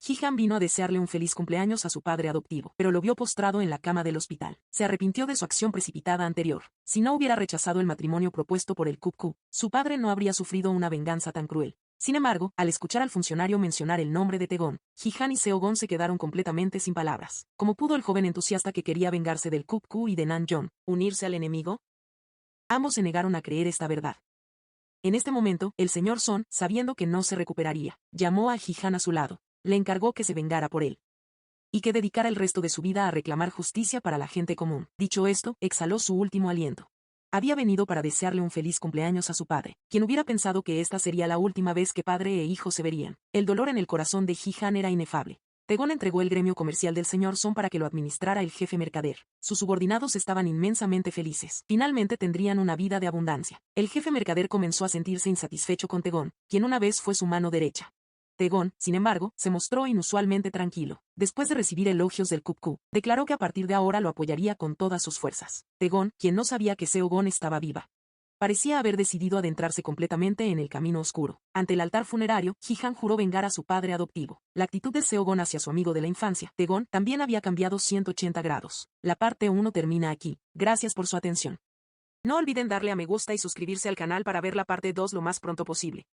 Ji-han vino a desearle un feliz cumpleaños a su padre adoptivo, pero lo vio postrado en la cama del hospital. Se arrepintió de su acción precipitada anterior. Si no hubiera rechazado el matrimonio propuesto por el Kuk-ku, su padre no habría sufrido una venganza tan cruel. Sin embargo, al escuchar al funcionario mencionar el nombre de Tae-gon, Ji-han y Seo-gon se quedaron completamente sin palabras. ¿Cómo pudo el joven entusiasta que quería vengarse del Kuk-ku y de Nanjong unirse al enemigo? Ambos se negaron a creer esta verdad. En este momento, el señor Son, sabiendo que no se recuperaría, llamó a Ji-han a su lado. Le encargó que se vengara por él. y que dedicara el resto de su vida a reclamar justicia para la gente común. Dicho esto, exhaló su último aliento. Había venido para desearle un feliz cumpleaños a su padre, quien hubiera pensado que esta sería la última vez que padre e hijo se verían. El dolor en el corazón de Ji-han era inefable. Tegon entregó el gremio comercial del señor Son para que lo administrara el jefe mercader. Sus subordinados estaban inmensamente felices. Finalmente tendrían una vida de abundancia. El jefe mercader comenzó a sentirse insatisfecho con Tegon, quien una vez fue su mano derecha. Tegon, sin embargo, se mostró inusualmente tranquilo. Después de recibir elogios del Kupku, declaró que a partir de ahora lo apoyaría con todas sus fuerzas. Tegon, quien no sabía que Seo-gon estaba viva, parecía haber decidido adentrarse completamente en el camino oscuro. Ante el altar funerario, Ji-han juró vengar a su padre adoptivo. La actitud de Seo-gon hacia su amigo de la infancia, Tegon, también había cambiado 180 grados. La parte 1 termina aquí. Gracias por su atención. No olviden darle a me gusta y suscribirse al canal para ver la parte 2 lo más pronto posible.